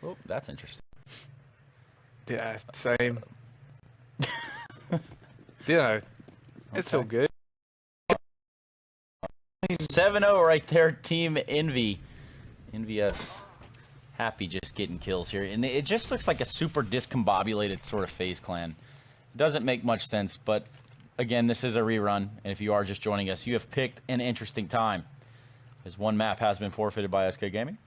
Oh, that's interesting. Yeah, same. It's all good. 7-0 right there, Team Envy. NVS happy just getting kills here. And it just looks like a super discombobulated sort of FaZe clan. Doesn't make much sense, but again, this is a rerun. And if you are just joining us, you have picked an interesting time, as one map has been forfeited by SK Gaming.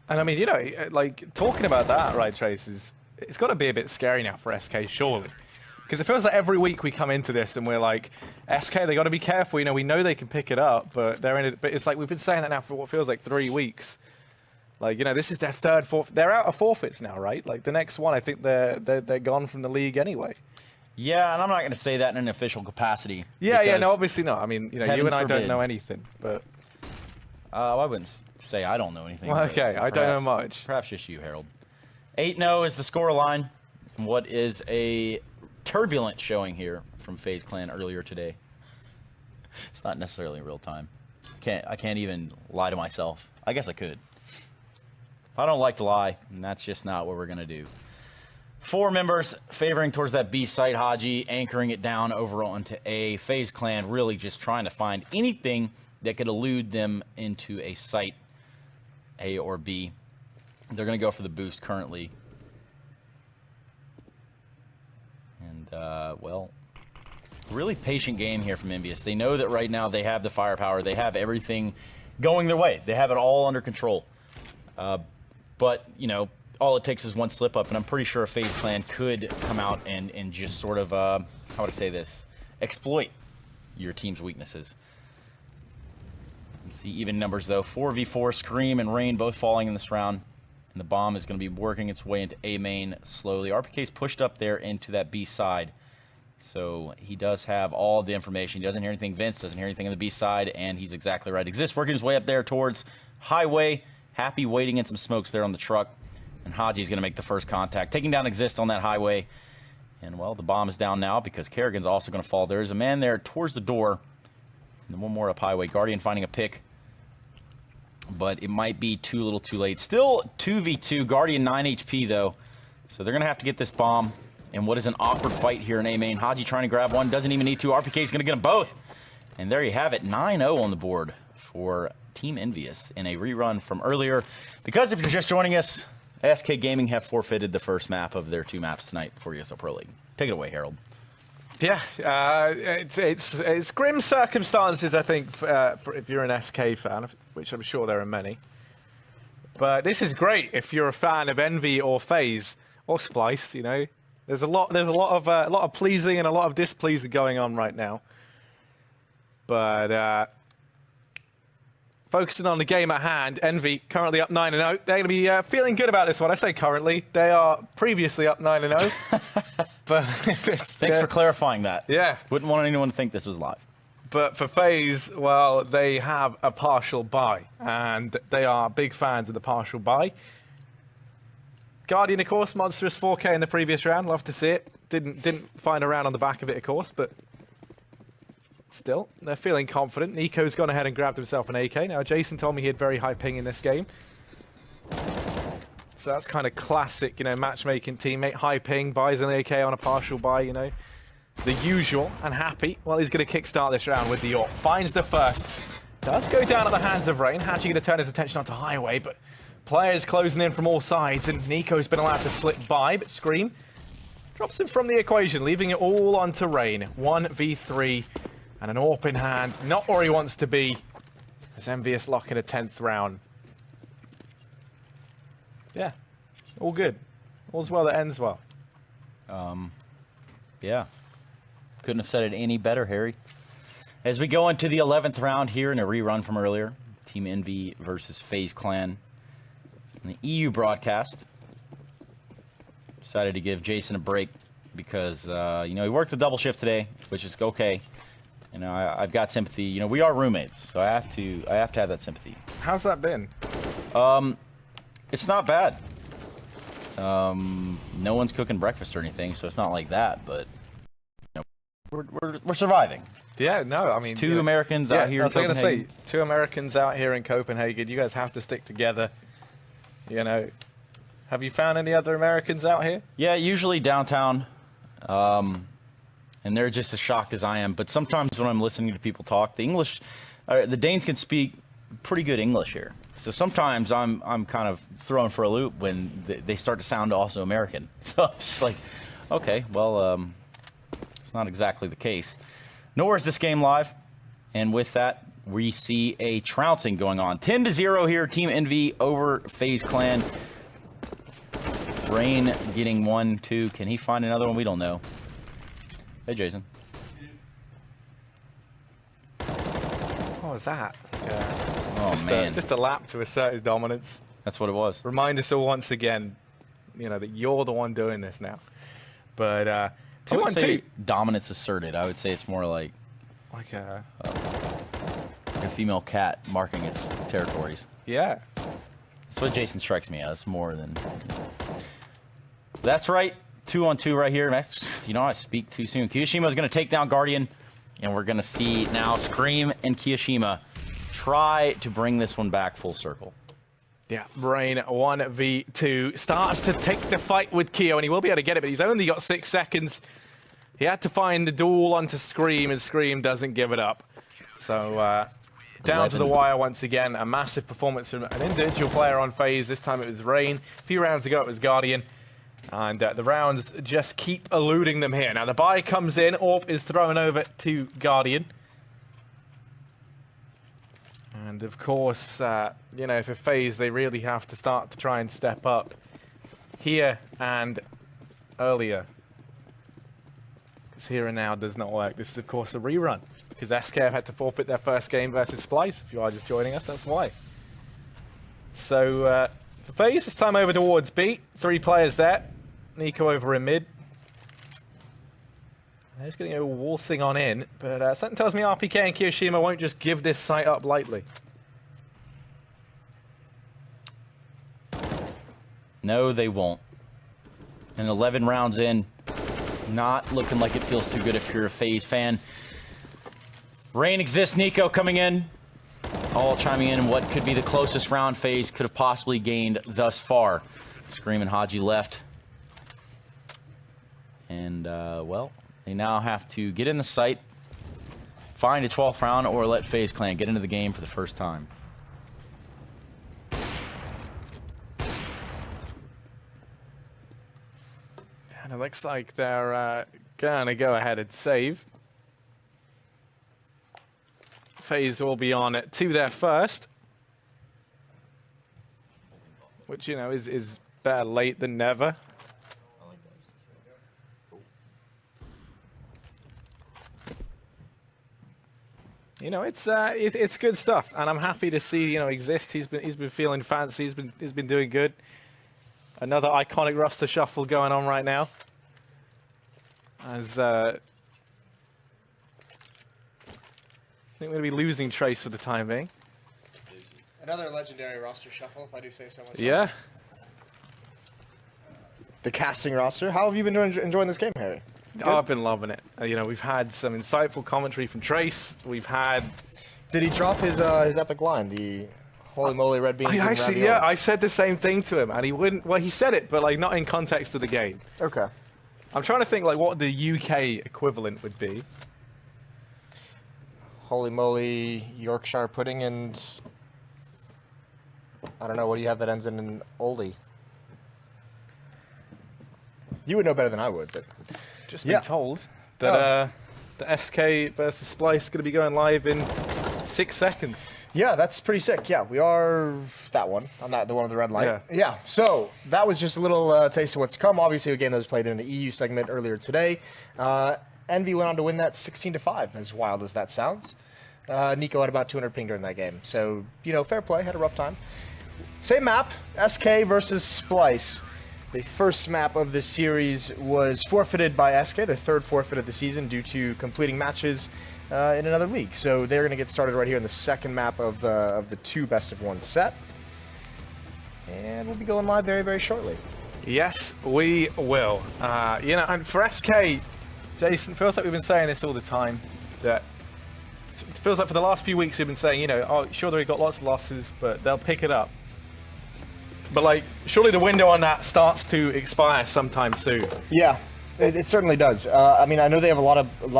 And I mean, like, talking about that, right, Trace, it's got to be a bit scary now for SK, surely. Because it feels like every week we come into this and we're like, SK, they got to be careful. We know they can pick it up, but they're in it. But it's like we've been saying that now for what feels like 3 weeks. Like, this is their third, fourth. They're out of forfeits now, right? Like the next one, I think they're gone from the league anyway. Yeah, and I'm not going to say that in an official capacity. Yeah, no, obviously not. I mean, you and I forbid. don't know anything, but I wouldn't say I don't know anything. Well, okay, I don't know much. Perhaps just you, Harold. 8-0 is the score line. What is a turbulent showing here from FaZe Clan earlier today. It's not necessarily in real time. I can't even lie to myself. I guess I could. I don't like to lie, and that's just not what we're going to do. 4 members favoring towards that B site. Haji anchoring it down over onto A. FaZe Clan really just trying to find anything that could elude them into a site, A or B. They're going to go for the boost currently. And, well, really patient game here from Envious. They know that right now they have the firepower. They have everything going their way. They have it all under control. But, all it takes is one slip up, and I'm pretty sure a FaZe Clan could come out and just sort of, how would I say this, exploit your team's weaknesses. You see even numbers, though. 4v4, Scream and Rain both falling in this round. And the bomb is going to be working its way into A main slowly. RPK's pushed up there into that B side. So he does have all the information. He doesn't hear anything. Vince doesn't hear anything on the B side, and he's exactly right. Exist working his way up there towards Highway. Happy waiting in some smokes there on the truck. And Haji's going to make the first contact, taking down Exist on that Highway. And, well, the bomb is down now because Kerrigan's also going to fall. There's a man there towards the door. And then one more up Highway. Guardian finding a pick. But it might be too little too late. Still 2v2. Guardian 9 HP, though. So they're going to have to get this bomb. And what is an awkward fight here in A main. Haji trying to grab one. Doesn't even need to. RPK is going to get them both. And there you have it. 9-0 on the board for Team Envious in a rerun from earlier. Because if you're just joining us, SK Gaming have forfeited the first map of their 2 maps tonight for ESL Pro League. Take it away, Harold. Yeah, it's grim circumstances, I think, for if you're an SK fan, which I'm sure there are many. But this is great if you're a fan of Envy or FaZe or Splyce. There's a lot of pleasing and a lot of displeasing going on right now. But focusing on the game at hand, Envy currently up 9-0. They're going to be feeling good about this one. I say currently. They are previously up 9-0. But Thanks for clarifying that. Yeah. Wouldn't want anyone to think this was live. But for FaZe, well, they have a partial bye, and they are big fans of the partial bye. Guardian, of course, monstrous 4K in the previous round. Love to see it. Didn't find a round on the back of it, of course, but still, they're feeling confident. Nico's gone ahead and grabbed himself an AK. Now, Jason told me he had very high ping in this game. So that's kind of classic, matchmaking teammate. High ping, buys an AK on a partial buy, The usual, and Happy, well, he's going to kickstart this round with the AWP. Finds the first. Does go down at the hands of Rain. Haji going to turn his attention onto Highway, but players closing in from all sides, and Nico's been allowed to slip by, but Scream drops him from the equation, leaving it all onto Rain. 1v3, and an AWP in hand. Not where he wants to be, as Envious lock in a 10th round. Yeah, all good. All's well that ends well. Yeah. Couldn't have said it any better, Harry. As we go into the 11th round here in a rerun from earlier, Team Envy versus FaZe Clan. In the EU broadcast, decided to give Jason a break because, he worked a double shift today, which is okay. I've got sympathy. We are roommates, so I have to have that sympathy. How's that been? It's not bad. No one's cooking breakfast or anything, so it's not like that, but we're surviving. Yeah, no, I mean... It's 2 Americans out here in Copenhagen. I was going to say, 2 Americans out here in Copenhagen. You guys have to stick together. Have you found any other Americans out here? Yeah, usually downtown. And they're just as shocked as I am. But sometimes when I'm listening to people talk, the Danes can speak pretty good English here. So sometimes I'm kind of thrown for a loop when they start to sound also American. So I'm just like, okay, well, it's not exactly the case. Nowhere is this game live. And with that, we see a trouncing going on. 10-0 here, Team Envy over FaZe Clan. Rain getting 1, 2. Can he find another one? We don't know. Hey, Jason. What was that? Just a lap to assert his dominance. That's what it was. Remind us all once again, that you're the one doing this now. But 2-1-2. Dominance asserted. I would say it's more like a female cat marking its territories. Yeah. That's what Jason strikes me as more than. That's right. 2-on-2 right here. I speak too soon. Kiyoshima's going to take down Guardian, and we're going to see now Scream and Kiyoshima try to bring this one back full circle. Yeah, Brain 1v2 starts to take the fight with Keo, and he will be able to get it, but he's only got 6 seconds. He had to find the duel onto Scream, and Scream doesn't give it up. So down to the wire once again. A massive performance from an individual player on FaZe. This time it was Rain. A few rounds ago it was Guardian. And the rounds just keep eluding them here. Now the buy comes in. AWP is thrown over to Guardian. And of course, for FaZe, they really have to start to try and step up here and earlier. Because here and now does not work. This is, of course, a rerun. Because SK have had to forfeit their first game versus Splyce. If you are just joining us, that's why. So for FaZe, this time over towards B. 3 players there. Nico over in mid. They're just going to go waltzing on in, but something tells me RPK and Kiyoshima won't just give this site up lightly. No, they won't. And 11 rounds in, not looking like it feels too good if you're a FaZe fan. Rain exists, Nico coming in. All chiming in what could be the closest round FaZe could have possibly gained thus far. Scream and Haji left. And, well, they now have to get in the site, find a 12th round, or let FaZe Clan get into the game for the first time. And it looks like they're going to go ahead and save. FaZe will be on to their first. Which, is better late than never. It's good stuff, and I'm happy to see exist. He's been feeling fancy. He's been doing good. Another iconic roster shuffle going on right now. As I think we're going to be losing Trace for the time being. Another legendary roster shuffle, if I do say so myself. Yeah. The casting roster. How have you been enjoying this game, Harry? Oh, I've been loving it. We've had some insightful commentary from Trace. We've had. Did he drop his epic line? The holy moly red beans. I said the same thing to him, and he wouldn't. Well, he said it, but not in context of the game. Okay. I'm trying to think what the UK equivalent would be. Holy moly, Yorkshire pudding, and I don't know. What do you have that ends in an oldie? You would know better than I would, but. Just been told that the SK versus Splyce is going to be going live in 6 seconds. Yeah, that's pretty sick. Yeah, we are that one. I'm not the one with the red light. Yeah. So that was just a little taste of what's to come. Obviously, a game that was played in the EU segment earlier today. Envy went on to win that 16-5. As wild as that sounds. Nico had about 200 ping during that game. So fair play. Had a rough time. Same map. SK versus Splyce. The first map of this series was forfeited by SK, the 3rd forfeit of the season, due to completing matches in another league. So they're going to get started right here in the second map of the 2 best-of-1 set. And we'll be going live very, very shortly. Yes, we will. And for SK, Jason, it feels like we've been saying this all the time, that it feels like for the last few weeks we've been saying, sure, they've got lots of losses, but they'll pick it up. but like, surely the window on that starts to expire sometime soon. Yeah, it certainly does. I mean, I know they have a lot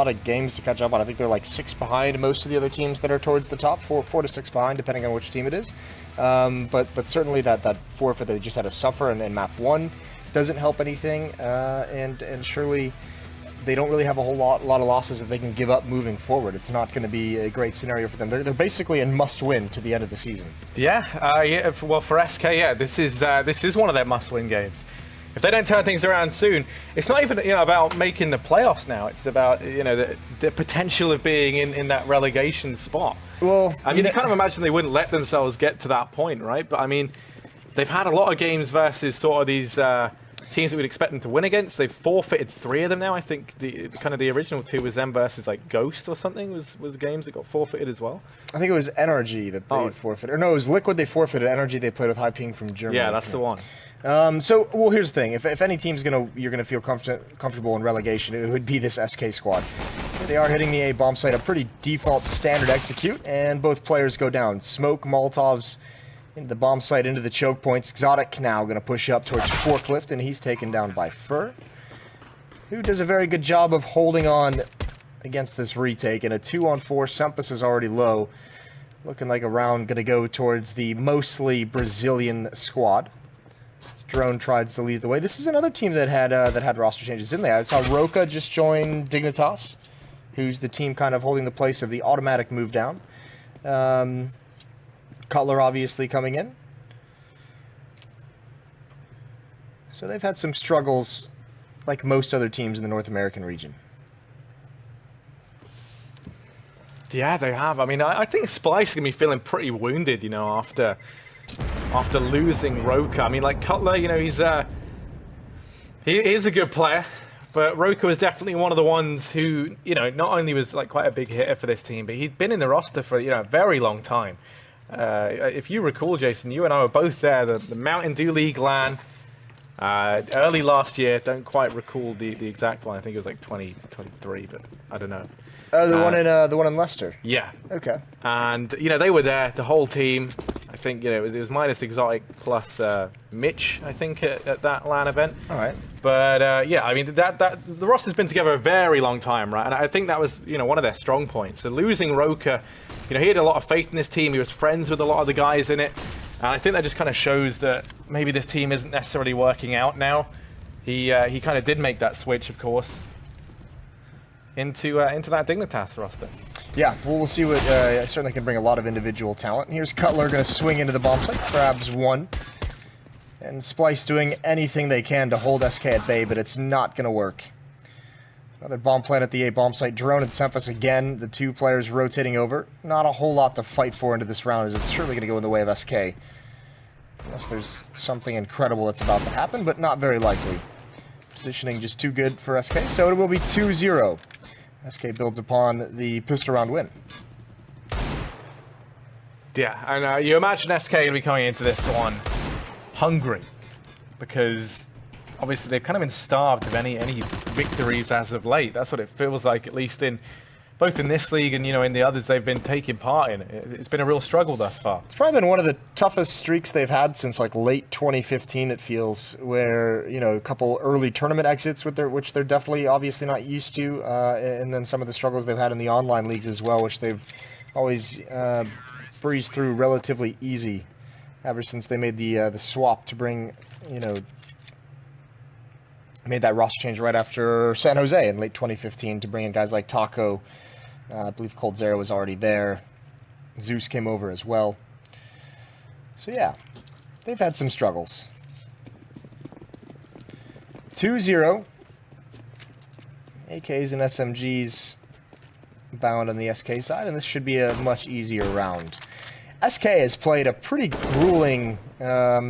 of games to catch up on. I think they're like 6 behind most of the other teams that are towards the top, 4 to 6 behind, depending on which team it is. But certainly that forfeit they just had to suffer in map 1 doesn't help anything, and surely they don't really have a lot of losses that they can give up moving forward. It's not going to be a great scenario for them. They're basically in must-win to the end of the season. Yeah, well, for SK, yeah, this is one of their must-win games. If they don't turn things around soon, it's not even about making the playoffs now. It's about the potential of being in that relegation spot. Well, I mean, you kind of imagine they wouldn't let themselves get to that point, right? But I mean, they've had a lot of games versus sort of these teams that we'd expect them to win against. They've forfeited 3 of them now. I think the original 2 was them versus like Ghost or something was games that got forfeited as well. I think it was Energy that they forfeited. Or no, it was Liquid they forfeited. Energy they played with High Ping from Germany. Yeah, that's the one. So, well, here's the thing. If any team's you're gonna feel comfortable in relegation, it would be this SK squad. They are hitting the A bomb site, a pretty default standard execute, and both players go down. Smoke, Molotovs into the bomb site, into the choke points. Exotic now going to push up towards Forklift, and he's taken down by Fur, who does a very good job of holding on against this retake. And a 2-on-4, Sempus is already low. Looking like a round going to go towards the mostly Brazilian squad. This Drone tried to lead the way. This is another team that had roster changes, didn't they? I saw Roka just join Dignitas, who's the team kind of holding the place of the automatic move down. Cutler obviously coming in. So they've had some struggles like most other teams in the North American region. Yeah, they have. I mean, I think Splyce is going to be feeling pretty wounded, after losing Roka. I mean, like Cutler, he is a good player, but Roka was definitely one of the ones who, not only was like quite a big hitter for this team, but he'd been in the roster for, a very long time. If you recall, Jason, you and I were both there, the Mountain Dew League LAN, early last year. Don't quite recall the exact one. I think it was like 2023, but I don't know. The one in Leicester. Yeah. Okay. And they were there, the whole team. I think it was minus Exotic plus Mitch. I think at that LAN event. All right. But yeah, I mean that the roster's been together a very long time, right? And I think that was one of their strong points. So losing Roka, he had a lot of faith in this team. He was friends with a lot of the guys in it, and I think that just kind of shows that maybe this team isn't necessarily working out now. He kind of did make that switch, of course, into that Dignitas roster. Yeah, well, we'll see what certainly can bring a lot of individual talent. Here's Cutler going to swing into the bomb site, grabs one. And Splyce doing anything they can to hold SK at bay, but it's not going to work. Another bomb plant at the A bomb site. Drone and Sempus again, the 2 players rotating over. Not a whole lot to fight for into this round, as it's surely going to go in the way of SK. Unless there's something incredible that's about to happen, but not very likely. Positioning just too good for SK, so it will be 2-0. SK builds upon the pistol round win. Yeah, and you imagine SK going to be coming into this one hungry, because obviously they've kind of been starved of any victories as of late. That's what it feels like, at least in both in this league and in the others they've been taking part in. It's been a real struggle thus far. It's probably been one of the toughest streaks they've had since like late 2015. It feels, where a couple early tournament exits which they're definitely obviously not used to, and then some of the struggles they've had in the online leagues as well, which they've always breezed through relatively easy. Ever since they made the swap to bring, made that roster change right after San Jose in late 2015 to bring in guys like Taco. I believe Cold Zero was already there. Zeus came over as well. So yeah, they've had some struggles. 2-0. AKs and SMGs bound on the SK side, and this should be a much easier round. SK has played a pretty grueling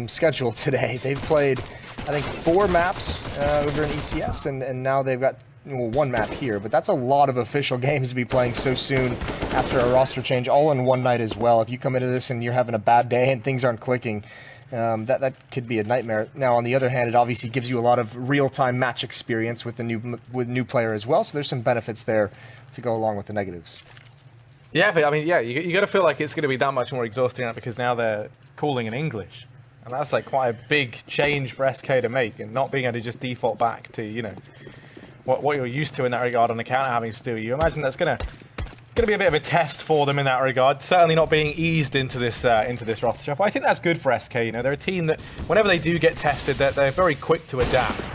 schedule today. They've played, I think, 4 maps over in ECS, and now they've got 1 map here. But that's a lot of official games to be playing so soon after a roster change, all in one night as well. If you come into this and you're having a bad day and things aren't clicking, that could be a nightmare. Now, on the other hand, it obviously gives you a lot of real-time match experience with the new player as well. So there's some benefits there to go along with the negatives. Yeah, but I mean, yeah, you got to feel like it's going to be that much more exhausting now, because now they're calling in English. And that's like quite a big change for SK to make, and not being able to just default back to, you know, what you're used to in that regard on account of having Stewie. You imagine that's gonna be a bit of a test for them in that regard. Certainly not being eased into this roster shuffle. I think that's good for SK. You know, they're a team that whenever they do get tested, they're very quick to adapt.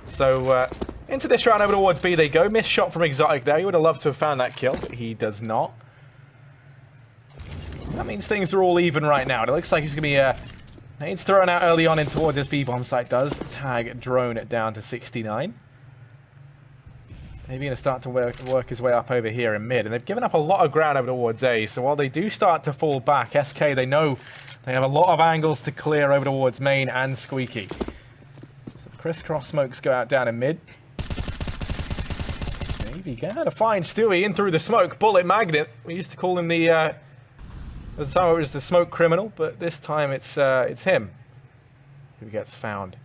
So into this round over towards B they go. Missed shot from Exotic there. He would have loved to have found that kill, but he does not. That means things are all even right now. It looks like he's going to be nades thrown out early on in towards this B-bomb site. Does tag drone it down to 69. Maybe going to start to work his way up over here in mid. And they've given up a lot of ground over towards A. So while they do start to fall back, SK, they know they have a lot of angles to clear over towards main and Squeaky. So crisscross smokes go out down in mid. Maybe going to find Stewie in through the smoke. Bullet Magnet. We used to call him the... At the time it was the smoke criminal, but this time it's him who gets found.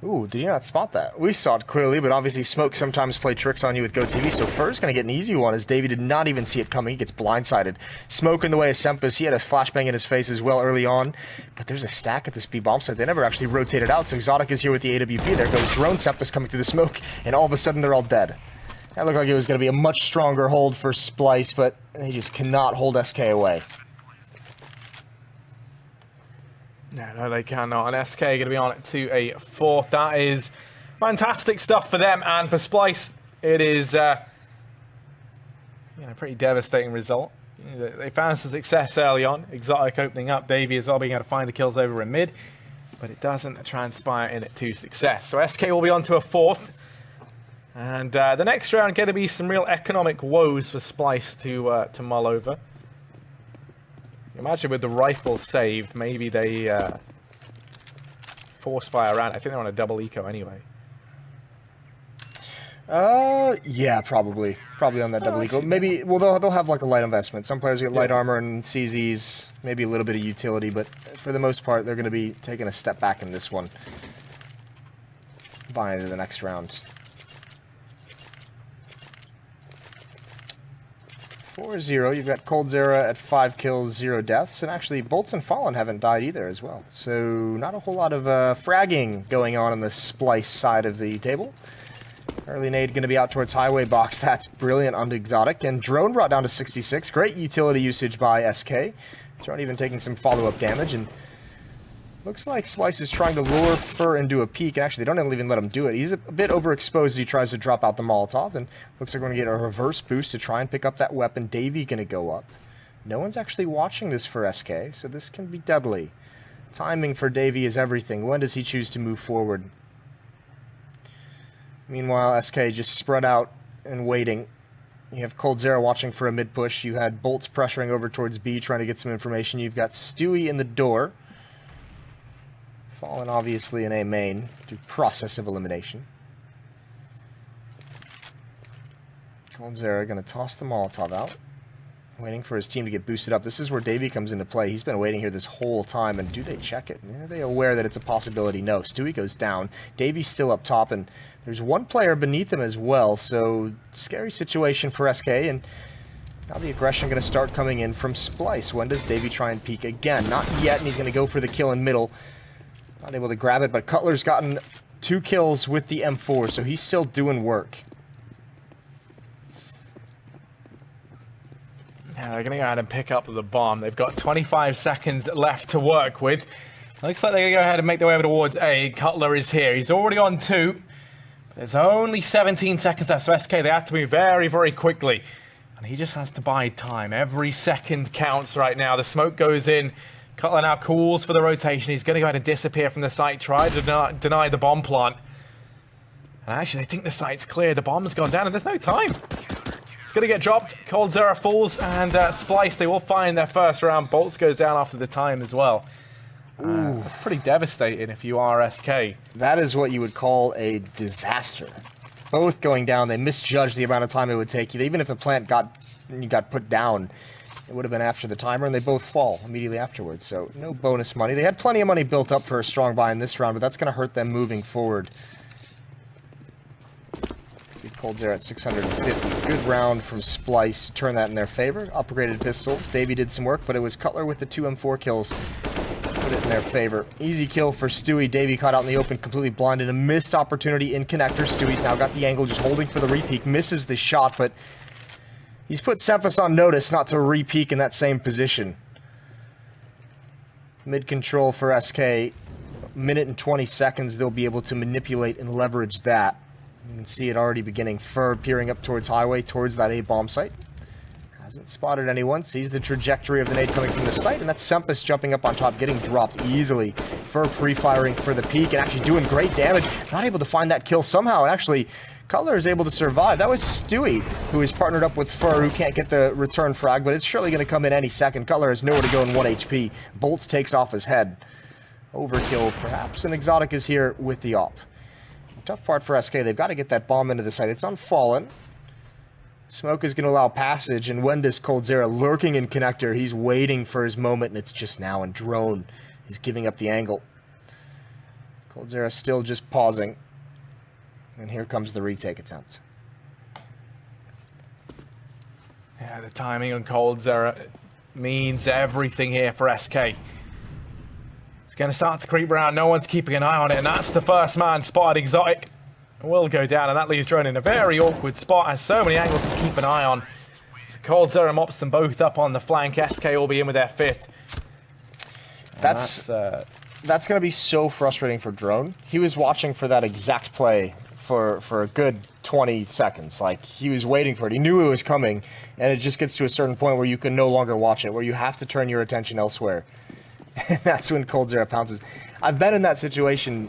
Ooh, did you not spot that? We saw it clearly, but obviously Smoke sometimes play tricks on you with GoTV, so Fur's going to get an easy one as Davey did not even see it coming. He gets blindsided. Smoke in the way of Semphis. He had a flashbang in his face as well early on, but there's a stack at this B-bomb site. They never actually rotated out, so Exotic is here with the AWP. There goes Drone Semphis coming through the smoke, and all of a sudden they're all dead. That looked like it was going to be a much stronger hold for Splyce, but they just cannot hold SK away. No, they cannot. And SK are going to be on it to a fourth. That is fantastic stuff for them and for Splyce. It is a pretty devastating result. They found some success early on. Exotic opening up. Davey as well being able to find the kills over in mid. But it doesn't transpire into success. So SK will be on to a fourth. And the next round going to be some real economic woes for Splyce to mull over. Imagine with the rifle saved, maybe they force fire around. I think they're on a double eco anyway. Yeah, probably on that double eco. Maybe, well, they'll have like a light investment. Some players get light armor and CZs, maybe a little bit of utility, but for the most part, they're going to be taking a step back in this one. Buying into the next round. 4-0, you've got coldzera at 5 kills, 0 deaths, and actually Bolts and Fallen haven't died either as well. So not a whole lot of fragging going on the Splyce side of the table. Early nade going to be out towards highway box. That's brilliant on Exotic. And Drone brought down to 66. Great utility usage by SK. Drone even taking some follow-up damage, and looks like Splyce is trying to lure Fur into a peek. Actually, they don't even let him do it. He's a bit overexposed as he tries to drop out the Molotov, and looks like we're going to get a reverse boost to try and pick up that weapon. Davey going to go up. No one's actually watching this for SK, so this can be deadly. Timing for Davey is everything. When does he choose to move forward? Meanwhile, SK just spread out and waiting. You have coldzera watching for a mid-push. You had Bolts pressuring over towards B, trying to get some information. You've got Stewie in the door. Fallen obviously in A main through process of elimination. coldzera going to toss the Molotov out. Waiting for his team to get boosted up. This is where Davey comes into play. He's been waiting here this whole time, and do they check it? Are they aware that it's a possibility? No. Stewie goes down. Davey's still up top, and there's one player beneath him as well, so scary situation for SK, and now the aggression going to start coming in from Splyce. When does Davey try and peek again? Not yet, and he's going to go for the kill in middle. Not able to grab it, but Cutler's gotten 2 kills with the M4, so he's still doing work. Yeah, they're going to go ahead and pick up the bomb. They've got 25 seconds left to work with. Looks like they're going to go ahead and make their way over towards A. Cutler is here. He's already on 2. There's only 17 seconds left, so SK, they have to move very, very quickly. And he just has to bide time. Every second counts right now. The smoke goes in. Cutler now calls for the rotation. He's going to go ahead and disappear from the site, try to deny the bomb plant. And actually, they think the site's clear. The bomb's gone down, and there's no time. It's going to get dropped. coldzera falls, and Splyce, they will find their first round. Bolts goes down after the time as well. That's pretty devastating if you are SK. That is what you would call a disaster. Both going down, they misjudged the amount of time it would take. Even if the plant got put down, it would have been after the timer, and they both fall immediately afterwards. So no bonus money. They had plenty of money built up for a strong buy in this round, but that's going to hurt them moving forward. See coldzera at 650. Good round from Splyce to turn that in their favor. Upgraded pistols. Davey did some work, but it was Cutler with the 2 M4 kills. put it in their favor. Easy kill for Stewie. Davey caught out in the open, completely blinded. A missed opportunity in connector. Stewie's now got the angle, just holding for the repeak. Misses the shot, but he's put Semphis on notice not to repeak in that same position. Mid control for SK. Minute and 20 seconds they'll be able to manipulate and leverage that. You can see it already beginning. Fur peering up towards highway, towards that A bomb site. Hasn't spotted anyone, sees the trajectory of the nade coming from the site, and that's Semphis jumping up on top, getting dropped easily. Fur pre-firing for the peak and actually doing great damage. Not able to find that kill somehow, and actually Cutler is able to survive. That was Stewie, who is partnered up with Fur, who can't get the return frag, but it's surely going to come in any second. Cutler has nowhere to go in 1 HP. Bolts takes off his head. Overkill, perhaps, and Exotic is here with the op. Tough part for SK, they've got to get that bomb into the site. It's unfallen. Smoke is going to allow passage, and when does coldzera lurking in connector? He's waiting for his moment, and it's just now, and Drone is giving up the angle. coldzera still just pausing. And here comes the retake attempt. Yeah, the timing on coldzera means everything here for SK. It's going to start to creep around. No one's keeping an eye on it, and that's the first man spotted. Exotic will go down, and that leaves Drone in a very awkward spot. Has so many angles to keep an eye on. So coldzera mops them both up on the flank. SK will be in with their 5th. That's going to be so frustrating for Drone. He was watching for that exact play for a good 20 seconds. Like, he was waiting for it. He knew it was coming, and it just gets to a certain point where you can no longer watch it, where you have to turn your attention elsewhere. And that's when coldzera pounces. I've been in that situation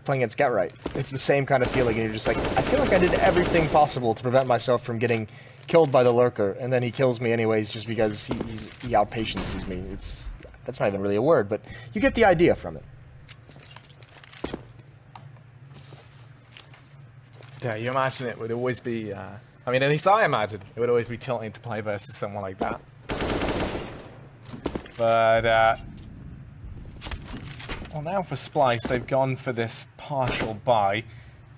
playing against Get Right. It's the same kind of feeling, and you're just like, I feel like I did everything possible to prevent myself from getting killed by the lurker, and then he kills me anyways just because he outpatiences me. That's not even really a word, but you get the idea from it. Yeah, you imagine it would always be, I mean, at least I imagine it would always be tilting to play versus someone like that. But, well, now for Splyce, they've gone for this partial buy.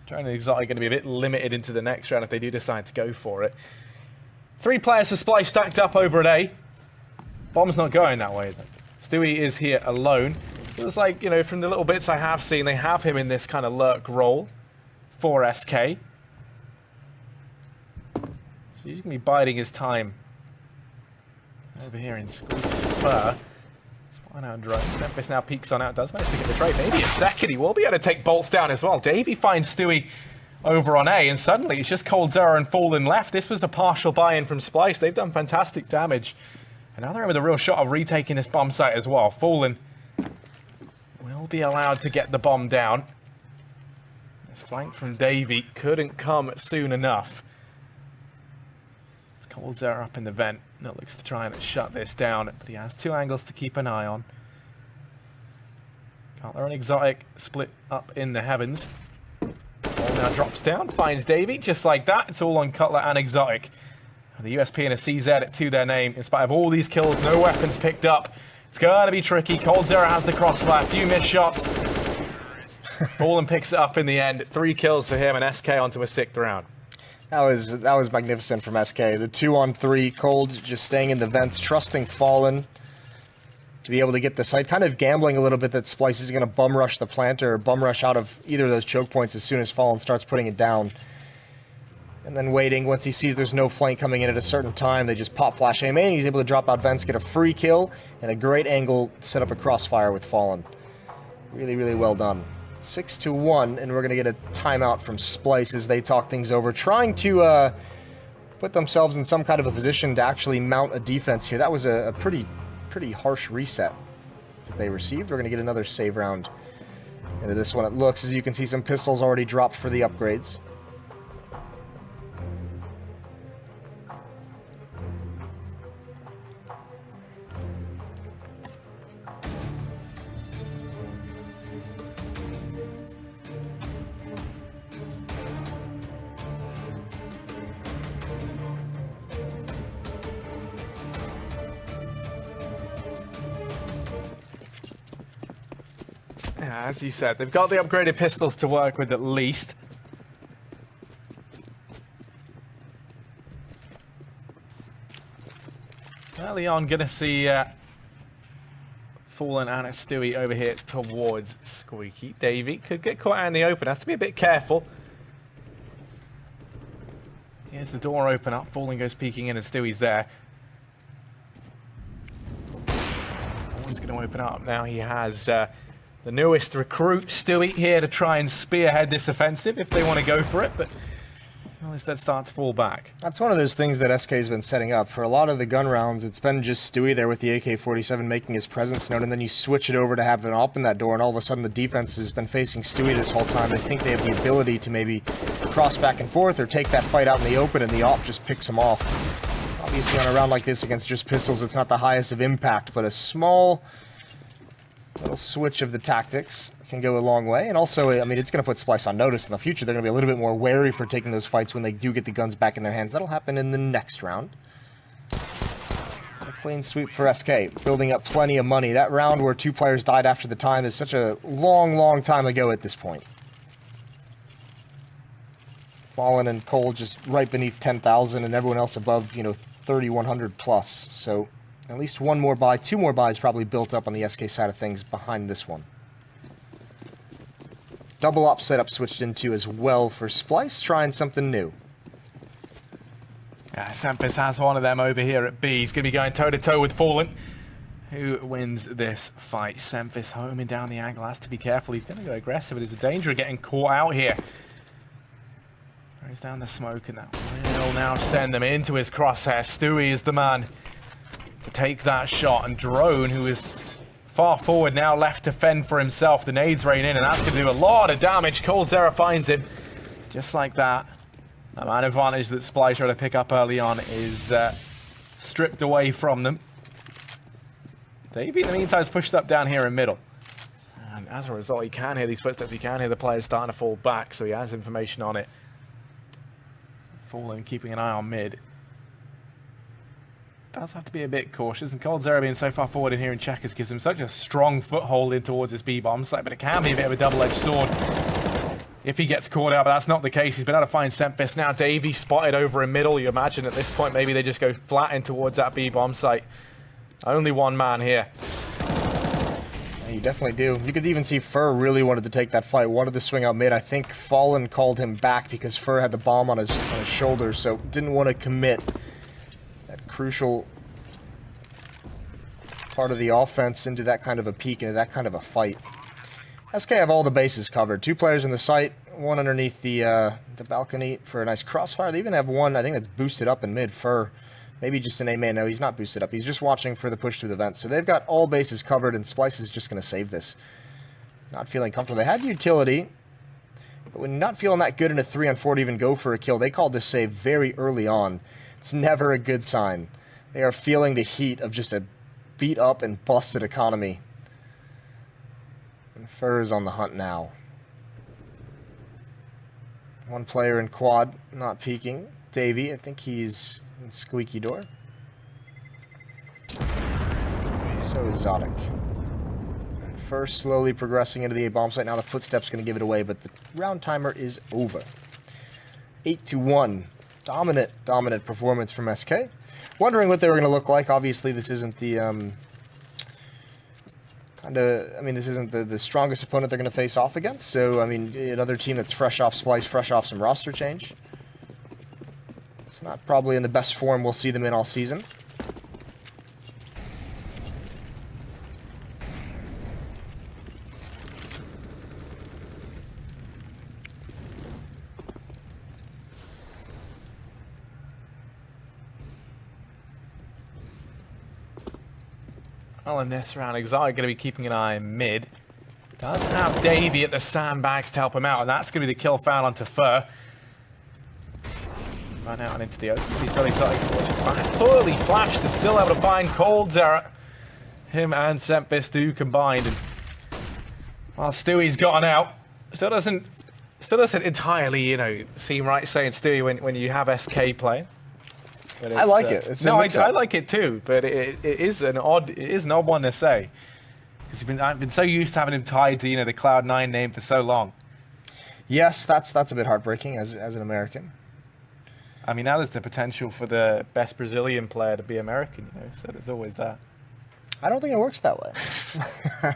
Drone and Exotic going to be a bit limited into the next round if they do decide to go for it. 3 players for Splyce stacked up over at A. Bomb's not going that way, though. Stewie is here alone. It was like, you know, from the little bits I have seen, they have him in this kind of lurk role for SK. So he's going to be biding his time over here in Squeaky Fur. Spine out Drone. Semphis now peeks on out. Does manage to get the trade. Maybe a second. He will be able to take bolts down as well. Davey finds Stewie over on A, and suddenly it's just coldzera and Fallen left. This was a partial buy-in from Splyce. They've done fantastic damage. And now they're in with a real shot of retaking this bomb site as well. Fallen will be allowed to get the bomb down. This flank from Davey couldn't come soon enough. It's coldzera up in the vent. That looks to try and shut this down, but he has 2 angles to keep an eye on. Cutler and Exotic split up in the heavens. Ball now drops down, finds Davey, just like that. It's all on Cutler and Exotic. The USP and a CZ to their name. In spite of all these kills, no weapons picked up. It's going to be tricky. coldzera has the crossfire, a few missed shots. Fallen picks it up in the end. 3 kills for him, and SK onto a 6th round. That was magnificent from SK. The 2-on-3, Cold just staying in the vents, trusting Fallen to be able to get the site. Kind of gambling a little bit that Splyce is going to bum rush the planter, or bum rush out of either of those choke points as soon as Fallen starts putting it down. And then waiting, once he sees there's no flank coming in at a certain time, they just pop flash aim in. He's able to drop out vents, get a free kill, and a great angle to set up a crossfire with Fallen. Really, really well done. 6-1, and we're going to get a timeout from Splyce as they talk things over, trying to put themselves in some kind of a position to actually mount a defense here. That was a pretty harsh reset that they received. We're going to get another save round into this one. It looks, as you can see, some pistols already dropped for the upgrades. Yeah, as you said, they've got the upgraded pistols to work with at least. Early on, going to see Fallen and a Stewie over here towards Squeaky. Davey could get caught out in the open. Has to be a bit careful. Here's the door open up. Fallen goes peeking in and Stewie's there. Fallen's going to open up. Now he has the newest recruit, Stewie, here to try and spearhead this offensive if they want to go for it. But well, instead start to fall back. That's one of those things that SK's been setting up. For a lot of the gun rounds, it's been just Stewie there with the AK-47 making his presence known, and then you switch it over to have it open that door, and all of a sudden the defense has been facing Stewie this whole time. They think they have the ability to maybe cross back and forth or take that fight out in the open, and the op just picks them off. Obviously on a round like this against just pistols, it's not the highest of impact, but a small little switch of the tactics can go a long way. And also, I mean, it's going to put Splyce on notice in the future. They're going to be a little bit more wary for taking those fights when they do get the guns back in their hands. That'll happen in the next round. A clean sweep for SK, building up plenty of money. That round where 2 players died after the time is such a long, long time ago at this point. Fallen and Cole just right beneath 10,000 and everyone else above, 3,100 plus. So at least 1 more buy, 2 more buys probably built up on the SK side of things behind this one. Double op setup switched into as well for Splyce, trying something new. Yeah, Sempis has one of them over here at B. He's going to be going toe-to-toe with Fallen. Who wins this fight? Sempis homing down the angle. Has to be careful. He's going to go aggressive. There's a danger of getting caught out here. Throws down the smoke, and that will now send them into his crosshair. Stewie is the man to take that shot, and Drone, who is far forward now, left to fend for himself. The nades rain in, and that's going to do a lot of damage. coldzera finds him. Just like that. That man advantage that Splyce tried to pick up early on is stripped away from them. Davey, in the meantime, is pushed up down here in middle. And as a result, he can hear these footsteps. He can hear the players starting to fall back, so he has information on it. Fallen keeping an eye on mid. Does have to be a bit cautious, and coldzera being so far forward in here in checkers gives him such a strong foothold in towards this B-bomb site, but it can be a bit of a double-edged sword if he gets caught out, but that's not the case. He's been able to find Sempis. Now Davey spotted over in middle. You imagine at this point maybe they just go flat in towards that B-bomb site. Only one man here. Yeah, you definitely do. You could even see Fur really wanted to take that fight, wanted to swing out mid. I think Fallen called him back because Fur had the bomb on his shoulder, so didn't want to commit that crucial part of the offense into that kind of a peak, into that kind of a fight. SK have all the bases covered. 2 players in the site, 1 underneath the balcony for a nice crossfire. They even have 1, I think, that's boosted up in mid. Fur, maybe just an A-man. No, he's not boosted up. He's just watching for the push through the vent. So they've got all bases covered, and Splyce is just going to save this. Not feeling comfortable. They had utility, but when not feeling that good in a 3-on-4 to even go for a kill, they called this save very early on. It's never a good sign. They are feeling the heat of just a beat up and busted economy. And Fur is on the hunt now. 1 player in quad, not peeking. Davey, I think he's in squeaky door. So is Zodic. Fur slowly progressing into the A-bomb site. Now the footstep's going to give it away, but the round timer is over. 8-1. Dominant performance from SK. Wondering what they were going to look like. Obviously, this isn't the this isn't the strongest opponent they're going to face off against. So, I mean, another team that's fresh off Splyce, fresh off some roster change. It's not probably in the best form we'll see them in all season. Well, in this round, Exotic going to be keeping an eye in mid. Does have Davey at the sandbags to help him out, and that's going to be the kill foul onto Fur. Run out and into the open. He's got Exotic towards his back. Poorly flashed and still able to find coldzera. Him and Sempis do combined. And while Stewie's gotten out, still doesn't entirely, seem right saying Stewie when you have SK playing. I like it. It's no, I like it too, but it is an odd one to say because I've been so used to having him tied to the Cloud9 name for so long. Yes, that's a bit heartbreaking as an American. I mean, now there's the potential for the best Brazilian player to be American, so there's always that. I don't think it works that way.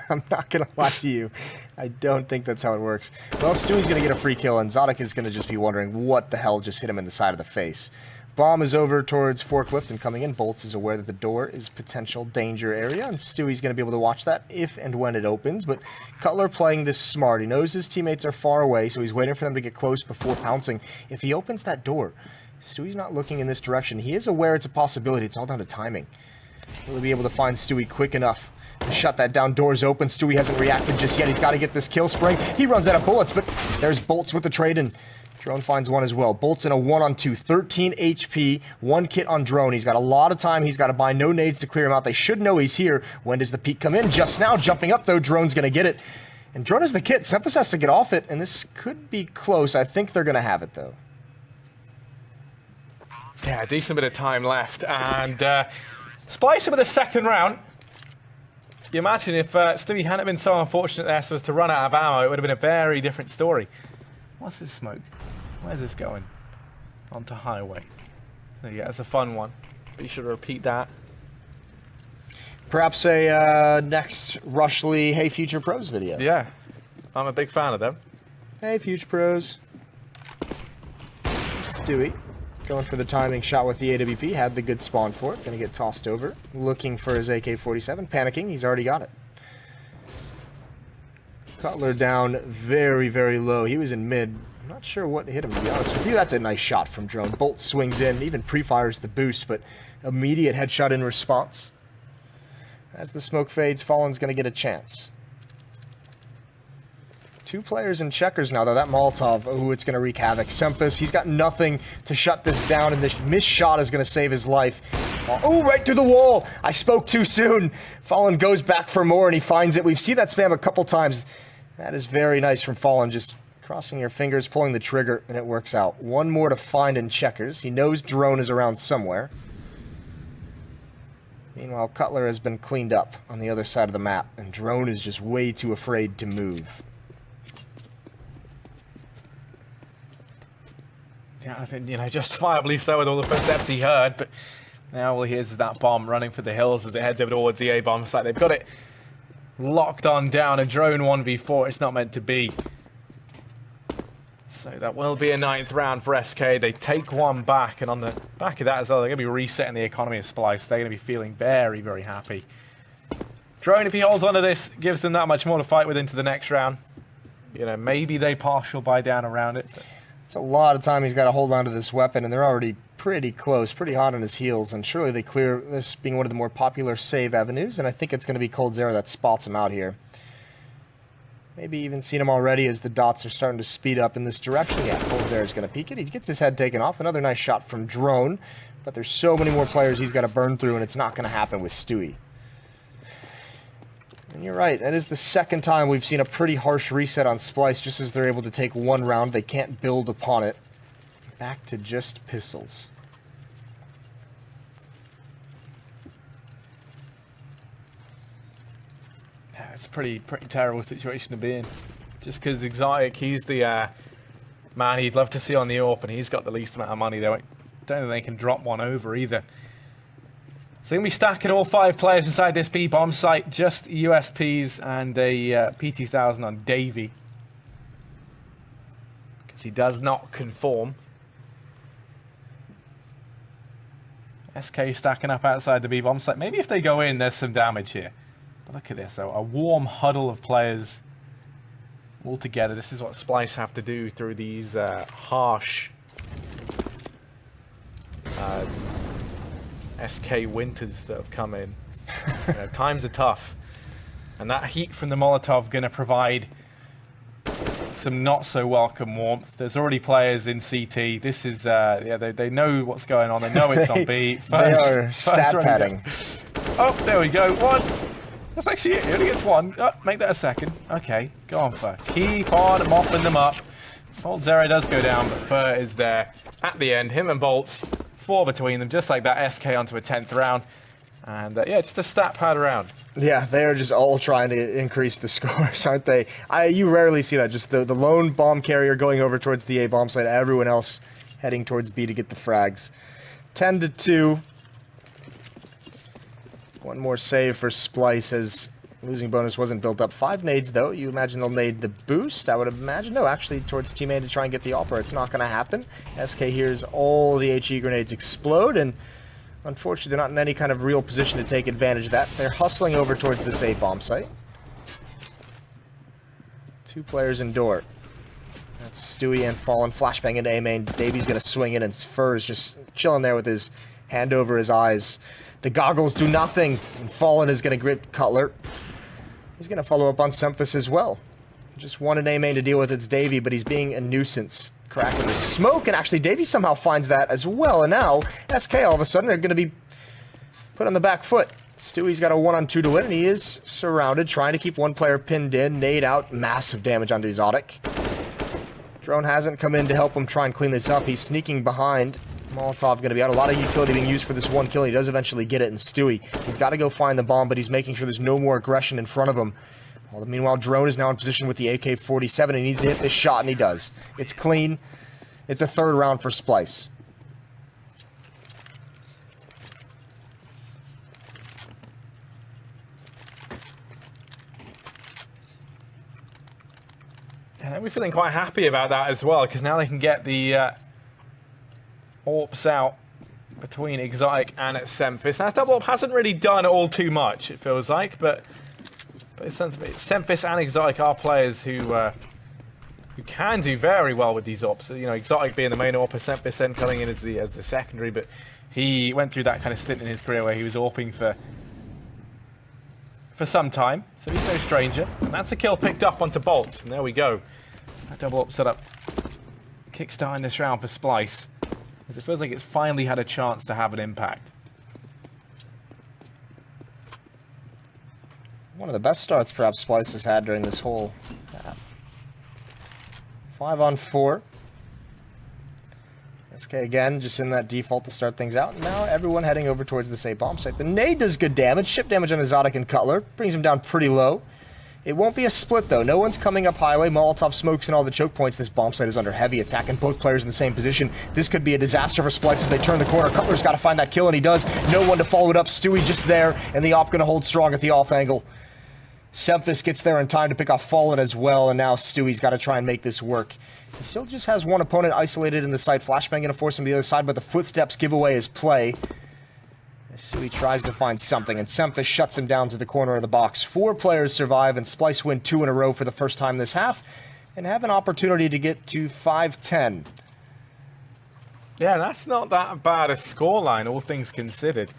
I'm not going to lie to you. I don't think that's how it works. Well, Stewie's going to get a free kill, and Zodic is going to just be wondering what the hell just hit him in the side of the face. Bomb is over towards Forklift and coming in. Bolts is aware that the door is potential danger area, and Stewie's going to be able to watch that if and when it opens. But Cutler playing this smart. He knows his teammates are far away, so he's waiting for them to get close before pouncing. If he opens that door, Stewie's not looking in this direction. He is aware it's a possibility. It's all down to timing. Will he be able to find Stewie quick enough to shut that down? Doors open. Stewie hasn't reacted just yet. He's got to get this kill spring. He runs out of bullets, but there's Bolts with the trade, and Drone finds one as well. Bolts in a 1-on-2. 13 HP, 1 kit on Drone. He's got a lot of time. He's got to buy no nades to clear him out. They should know he's here. When does the peek come in? Just now. Jumping up, though. Drone's going to get it. And Drone has the kit. Sempus has to get off it, and this could be close. I think they're going to have it, though. Yeah, decent bit of time left, and Splyce with the second round. You imagine if Stewie hadn't been so unfortunate there so as to run out of ammo, it would have been a very different story. What's this smoke? Where's this going? Onto highway. So yeah, it's a fun one. Be sure to repeat that. Perhaps a next Rushly Hey Future Pros video. Yeah, I'm a big fan of them. Hey Future Pros. Stewie. Going for the timing shot with the AWP, had the good spawn for it. Gonna get tossed over. Looking for his AK-47, panicking, he's already got it. Cutler down very, very low. He was in mid. I'm not sure what hit him, to be honest with you. That's a nice shot from Drone. Bolt swings in, even pre-fires the boost, but immediate headshot in response. As the smoke fades, Fallen's gonna get a chance. 2 players in checkers now, though. That Molotov, oh, it's going to wreak havoc. Sempus, he's got nothing to shut this down, and this missed shot is going to save his life. Oh, right through the wall! I spoke too soon. Fallen goes back for more, and he finds it. We've seen that spam a couple times. That is very nice from Fallen, just crossing your fingers, pulling the trigger, and it works out. 1 more to find in checkers. He knows Drone is around somewhere. Meanwhile, Cutler has been cleaned up on the other side of the map, and Drone is just way too afraid to move. Yeah, I think, justifiably so with all the footsteps he heard, but now all he hears is that bomb running for the hills as it heads over towards the A-bomb site. They've got it locked on down, a Drone 1v4. It's not meant to be. So that will be a 9th round for SK. They take 1 back, and on the back of that as well, they're going to be resetting the economy of Splyce. They're going to be feeling very, very happy. Drone, if he holds on to this, gives them that much more to fight with into the next round. Maybe they partial buy down around it, but it's a lot of time he's got to hold on to this weapon, and they're already pretty close, pretty hot on his heels, and surely they clear this being one of the more popular save avenues, and I think it's going to be coldzera that spots him out here. Maybe even seen him already as the dots are starting to speed up in this direction. Yeah, coldzera's going to peek it. He gets his head taken off. Another nice shot from Drone, but there's so many more players he's got to burn through, and it's not going to happen with Stewie. And you're right, that is the second time we've seen a pretty harsh reset on Splyce just as they're able to take 1 round. They can't build upon it. Back to just pistols. yeah, it's a pretty terrible situation to be in. Just because Exotic, he's the man he'd love to see on the AWP, and he's got the least amount of money. They don't think they can drop one over either. So they're going to be stacking all 5 players inside this B-bomb site, just USPs and a P2000 on Davey. Because he does not conform. SK stacking up outside the B-bomb site. Maybe if they go in, there's some damage here. But look at this, though. A warm huddle of players all together. This is what Splyce have to do through these harsh SK winters that have come in. Times are tough, and that heat from the Molotov going to provide some not so welcome warmth. There's already players in CT. This is they know what's going on. They know it's on B. They are stat padding. Oh, there we go. 1. That's actually it. He only gets 1. Oh, make that a 2nd. Okay, go on, Fur. Keep on mopping them up. coldzera does go down, but Fur is there at the end. Him and Bolts. 4 between them, just like that. SK onto a 10th round. And yeah, just a stat pad around. Yeah, they're just all trying to increase the scores, aren't they? You rarely see that. Just the lone bomb carrier going over towards the A bomb site, everyone else heading towards B to get the frags. 10-2. One more save for Splyce as losing bonus wasn't built up. 5 nades, though. You imagine they'll nade the boost, I would imagine. No, actually, towards teammate to try and get the AWP. It's not going to happen. SK hears all the HE grenades explode, and unfortunately, they're not in any kind of real position to take advantage of that. They're hustling over towards this A bomb site. 2 players in door. That's Stewie and Fallen. Flashbang into A main. Davy's going to swing in, and Fur's just chilling there with his hand over his eyes. The goggles do nothing, and Fallen is going to grip Cutler. He's going to follow up on Semphis as well. Just one in A main to deal with, it's Davy, but he's being a nuisance. Cracking the smoke, and actually Davy somehow finds that as well, and now SK all of a sudden are going to be put on the back foot. Stewie's got a 1-on-2 to win, and he is surrounded, trying to keep one player pinned in. Nade out, massive damage onto Exotic. Drone hasn't come in to help him try and clean this up. He's sneaking behind. Molotov going to be out. A lot of utility being used for this one kill. He does eventually get it, and Stewie, he's got to go find the bomb, but he's making sure there's no more aggression in front of him. Well, meanwhile, Drone is now in position with the AK-47. He needs to hit this shot, and he does. It's clean. It's a 3rd round for Splyce. And we're feeling quite happy about that as well, because now they can get the AWPs out between Exotic and Semphis. Now, double AWP hasn't really done all too much, it feels like, but Semphis and Exotic are players who can do very well with these AWPs. You know, Exotic being the main AWP, Semphis then coming in as the secondary, but he went through that kind of stint in his career where he was AWPing for some time, so he's no stranger. And that's a kill picked up onto Bolts, and there we go. That double AWP setup kickstarting this round for Splyce, as it feels like it's finally had a chance to have an impact. One of the best starts perhaps Splyce has had during this whole half. 5-on-4. SK again, just in that default to start things out. And now everyone heading over towards this A bomb site. The nade does good damage. Ship damage on Exotic and Cutler. Brings him down pretty low. It won't be a split, though. No one's coming up highway. Molotov smokes in all the choke points. This bomb site is under heavy attack, and both players in the same position. This could be a disaster for Splyce as they turn the corner. Cutler's got to find that kill, and he does. No one to follow it up. Stewie just there, and the AWP going to hold strong at the off angle. Semphis gets there in time to pick off Fallen as well, and now Stewie's got to try and make this work. He still just has one opponent isolated in the site. Flashbang going to force him to the other side, but the footsteps give away his play. Stewie tries to find something, and Semphis shuts him down to the corner of the box. 4 players survive, and Splyce win 2 in a row for the first time this half, and have an opportunity to get to 5-10. Yeah, that's not that bad a scoreline, all things considered.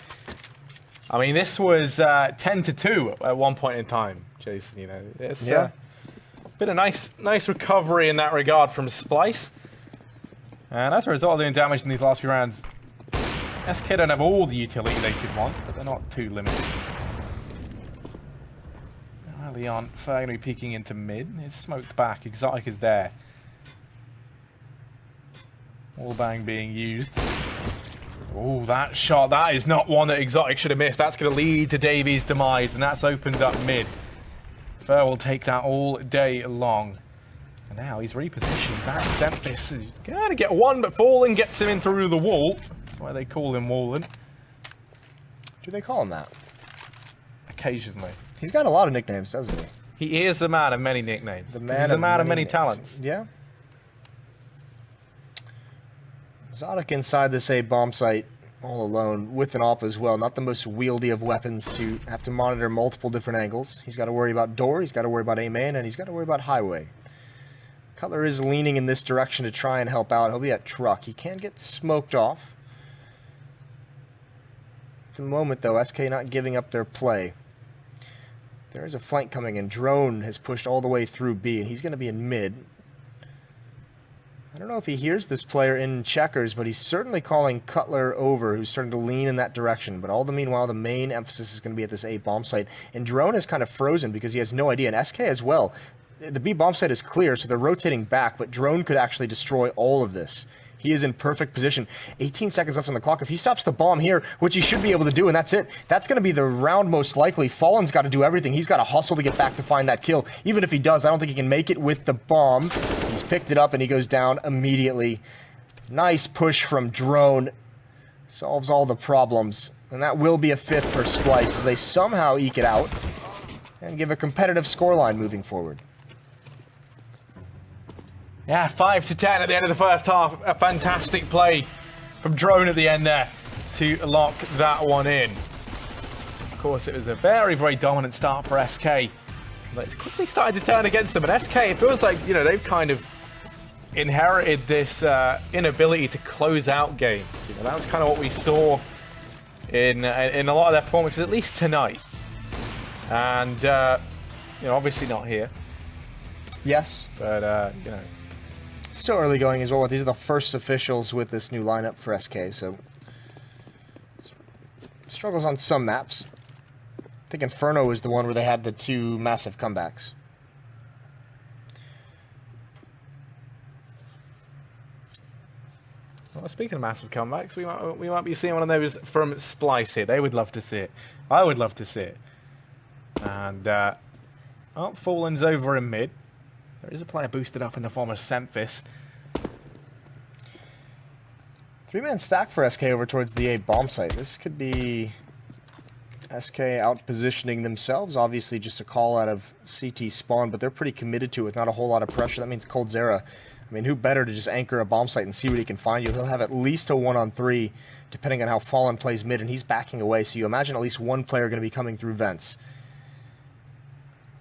I mean, this was 10-2 at one point in time, Jason. You know, it's been a nice recovery in that regard from Splyce, and as a result of doing damage in these last few rounds, SK don't have all the utility they could want, but they're not too limited. Leon going to be peeking into mid. It's smoked back. Exotic is there. Wallbang being used. Oh, that shot. That is not one that Exotic should have missed. That's going to lead to Davies' demise, and that's opened up mid. Fer will take that all day long. And now he's repositioned. That's Semphis. He's going to get one, but Fallen gets him in through the wall. That's why they call him Wallen. Do they call him that? Occasionally. He's got a lot of nicknames, doesn't he? He is a man of many nicknames. He's a man of many talents. Yeah. Exotic inside this A bomb site all alone with an AWP as well. Not the most wieldy of weapons to have to monitor multiple different angles. He's got to worry about door, he's got to worry about A main, and he's got to worry about highway. Cutler is leaning in this direction to try and help out. He'll be at truck. He can get smoked off. At the moment, though, SK not giving up their play. There is a flank coming in. Drone has pushed all the way through B, and he's going to be in mid. I don't know if he hears this player in checkers, but he's certainly calling Cutler over, who's starting to lean in that direction. But all the meanwhile, the main emphasis is going to be at this A bomb site. And Drone is kind of frozen because he has no idea, and SK as well. The B bomb site is clear, so they're rotating back, but Drone could actually destroy all of this. He is in perfect position. 18 seconds left on the clock. If he stops the bomb here, which he should be able to do, and that's it, that's going to be the round most likely. Fallen's got to do everything. He's got to hustle to get back to find that kill. Even if he does, I don't think he can make it with the bomb. He's picked it up, and he goes down immediately. Nice push from Drone. Solves all the problems And that will be a 5th for Splyce as they somehow eke it out and give a competitive scoreline moving forward. Yeah, 5-10 at the end of the first half. A fantastic play from Drone at the end there to lock that one in. Of course, it was a very, very dominant start for SK. But it's quickly started to turn against them. And SK, it feels like, you know, they've kind of inherited this inability to close out games. You know, that's kind of what we saw in a lot of their performances, at least tonight. And, you know, obviously not here. Yes. But, you know. Still early going as well. These are the first officials with this new lineup for SK, so struggles on some maps. I think Inferno is the one where they had the 2 massive comebacks. Well, speaking of massive comebacks, we might be seeing one of those from Splyce here. They would love to see it. I would love to see it. And, oh, Fallen's over in mid. There is a player boosted up in the form of Semphis. 3-man stack for SK over towards the A bomb site. This could be SK out positioning themselves. Obviously just a call out of CT spawn, but they're pretty committed to it with not a whole lot of pressure. That means Coldzera. I mean, who better to just anchor a bomb site and see what he can find you? He'll have at least a 1-on-3, depending on how Fallen plays mid, and he's backing away. So you imagine at least one player going to be coming through vents.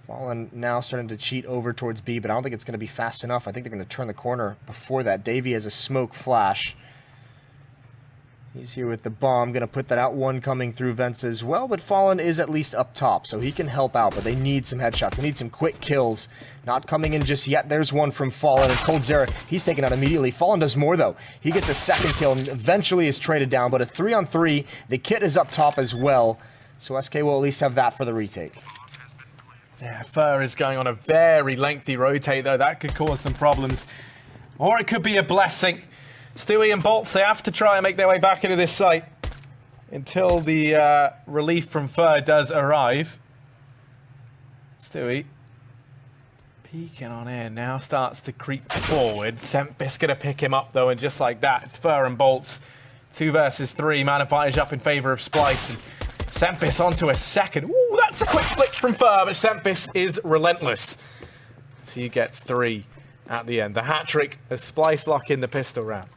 Fallen now starting to cheat over towards B, but I don't think it's going to be fast enough. I think they're going to turn the corner before that. Davey has a smoke flash. He's here with the bomb, going to put that out. One coming through vents as well, but Fallen is at least up top, so he can help out, but they need some headshots. They need some quick kills. Not coming in just yet. There's one from Fallen, and Coldzera, he's taken out immediately. Fallen does more, though. He gets a second kill and eventually is traded down, but a 3-on-3. The kit is up top as well, so SK will at least have that for the retake. Yeah, Fur is going on a very lengthy rotate, though. That could cause some problems. Or it could be a blessing. Stewie and Bolts, they have to try and make their way back into this site until the relief from Fur does arrive. Stewie peeking on in, now starts to creep forward. Semphis going to pick him up, though, and just like that, it's Fur and Bolts. 2 versus 3, man advantage up in favour of Splyce. And Semphis onto a second. Ooh, that's a quick flick from Fur, but Semphis is relentless. So he gets 3 at the end. The hat-trick as Splyce lock in the pistol round.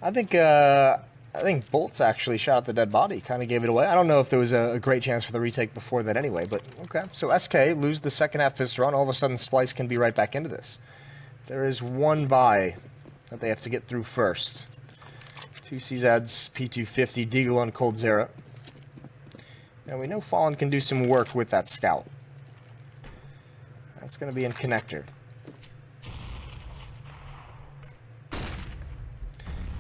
I think Bolts actually shot at the dead body, kind of gave it away. I don't know if there was a great chance for the retake before that anyway, but okay. So SK lose the second half pistol round. All of a sudden, Splyce can be right back into this. There is one buy that they have to get through first. 2 CZs, P250, Deagle on Coldzera. Now we know Fallen can do some work with that scout. That's going to be in connector.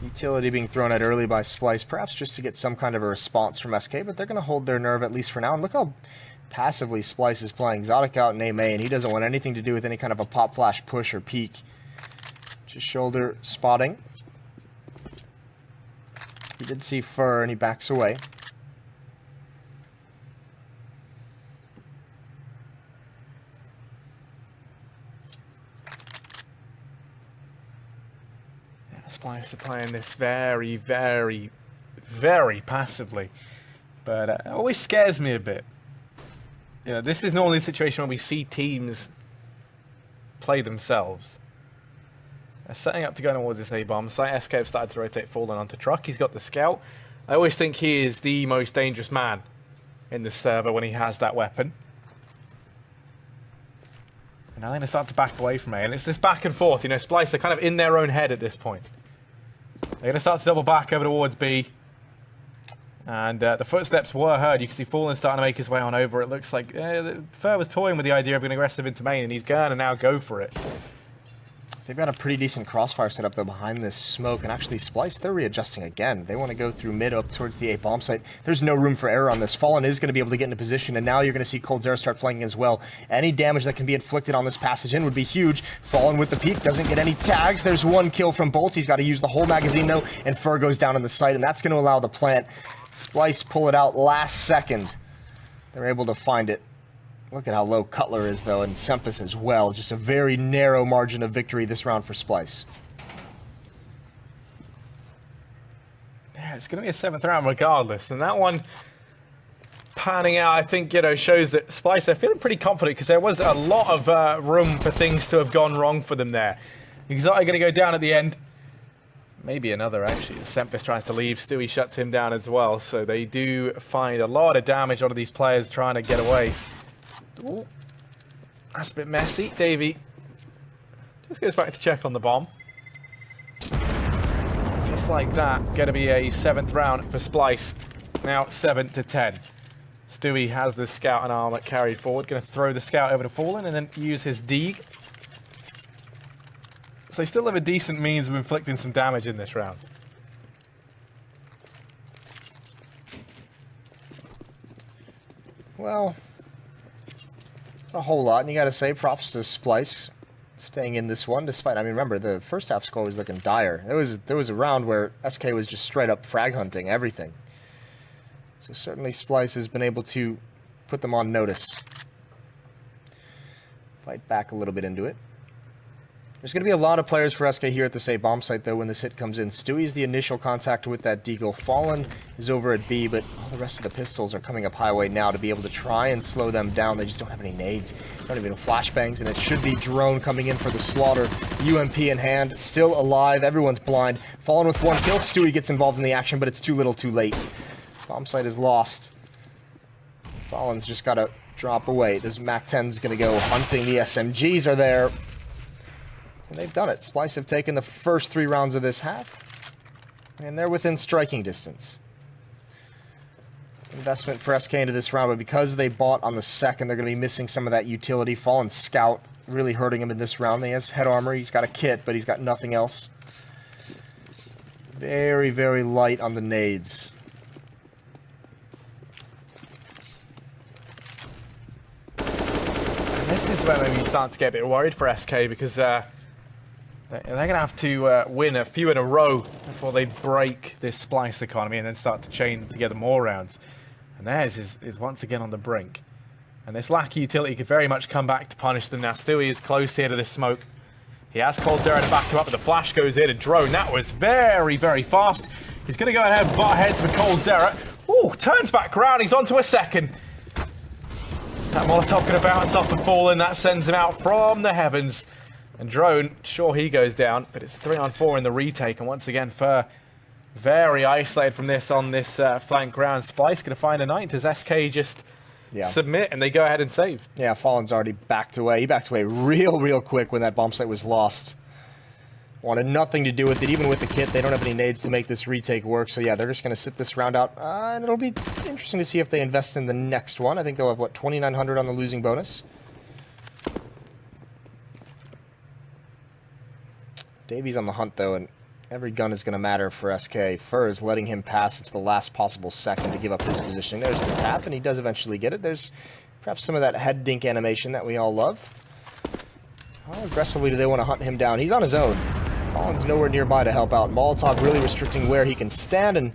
Utility being thrown out early by Splyce, perhaps just to get some kind of a response from SK, but they're going to hold their nerve at least for now. And look how passively Splyce is playing. Exotic out in A main. He doesn't want anything to do with any kind of a pop flash push or peek. Just shoulder spotting. He did see Fur and he backs away. Splyce are playing this very, very, very passively. But it always scares me a bit. You know, this is normally a situation where we see teams play themselves. They're setting up to go towards this A-bomb site. SK have started to rotate Fallen onto Truck. He's got the scout. I always think he is the most dangerous man in the server when he has that weapon. And now they're going to start to back away from A. And it's this back and forth. You know, Splyce are kind of in their own head at this point. They're going to start to double back over towards B. And the footsteps were heard. You can see Fallen starting to make his way on over. It looks like Fur was toying with the idea of being aggressive into main, and he's going to now go for it. They've got a pretty decent crossfire set up, though, behind this smoke. And actually, Splyce, they're readjusting again. They want to go through mid up towards the A bomb site. There's no room for error on this. Fallen is going to be able to get into position, and now you're going to see Coldzera start flanking as well. Any damage that can be inflicted on this passage in would be huge. Fallen with the peek, doesn't get any tags. There's one kill from Bolts. He's got to use the whole magazine, though, and Fur goes down on the site, and that's going to allow the plant. Splyce pull it out last second. They're able to find it. Look at how low Cutler is, though, and Semphis as well. Just a very narrow margin of victory this round for Splyce. Yeah, it's going to be a 7th round regardless. And that one, panning out, I think, shows that Splyce, they're feeling pretty confident because there was a lot of room for things to have gone wrong for them there. Exotic going to go down at the end. Maybe another, actually. Sempus tries to leave. Stewie shuts him down as well. So they do find a lot of damage onto these players trying to get away. Ooh. That's a bit messy. Davey just goes back to check on the bomb. Just like that. Going to be a 7th round for Splyce. Now 7-10. Stewie has the scout and armor carried forward. Going to throw the scout over to Fallen and then use his Deeg. So they still have a decent means of inflicting some damage in this round. Well, not a whole lot, and you got to say props to Splyce staying in this one. Despite, I mean, remember the first half score was looking dire. There was a round where SK was just straight up frag hunting everything. So certainly Splyce has been able to put them on notice. Fight back a little bit into it. There's going to be a lot of players for SK here at this A bomb site, though, when this hit comes in. Stewie's the initial contact with that deagle. Fallen is over at B, but all the rest of the pistols are coming up highway now to be able to try and slow them down. They just don't have any nades. They don't even have flashbangs, and it should be Drone coming in for the slaughter. UMP in hand, still alive. Everyone's blind. Fallen with 1 kill. Stewie gets involved in the action, but it's too little too late. Bomb site is lost. Fallen's just got to drop away. This MAC-10's going to go hunting. The SMGs are there. And they've done it. Splyce have taken the first 3 rounds of this half, and they're within striking distance. Investment for SK into this round, but because they bought on the second, they're going to be missing some of that utility. Fallen Scout really hurting him in this round. He has head armor, he's got a kit, but he's got nothing else. Very, very light on the nades. And this is where maybe you start to get a bit worried for SK because they're going to have to win a few in a row before they break this Splyce economy and then start to chain together more rounds. And theirs is once again on the brink. And this lack of utility could very much come back to punish them. Now Stewie is close here to this smoke. He has coldzera to back him up, but the flash goes in. A drone, that was very, very fast. He's going to go ahead and butt heads with coldzera. Ooh, turns back around, he's onto a second. That Molotov going to bounce off the Fallen. That sends him out from the heavens. And Drone, sure he goes down, but it's 3-on-4 in the retake. And once again, Fur very isolated from this on this flank round. Splyce going to find a 9th as SK just submit and they go ahead and save. Yeah, Fallen's already backed away. He backed away real quick when that bomb site was lost. Wanted nothing to do with it, even with the kit. They don't have any nades to make this retake work. So yeah, they're just going to sit this round out. And it'll be interesting to see if they invest in the next one. I think they'll have, what, 2,900 on the losing bonus. Davy's on the hunt, though, and every gun is going to matter for SK. Fur is letting him pass into the last possible second to give up his positioning. There's the tap, and he does eventually get it. There's perhaps some of that head dink animation that we all love. How aggressively do they want to hunt him down? He's on his own. Fallen's nowhere nearby to help out. Molotov really restricting where he can stand, and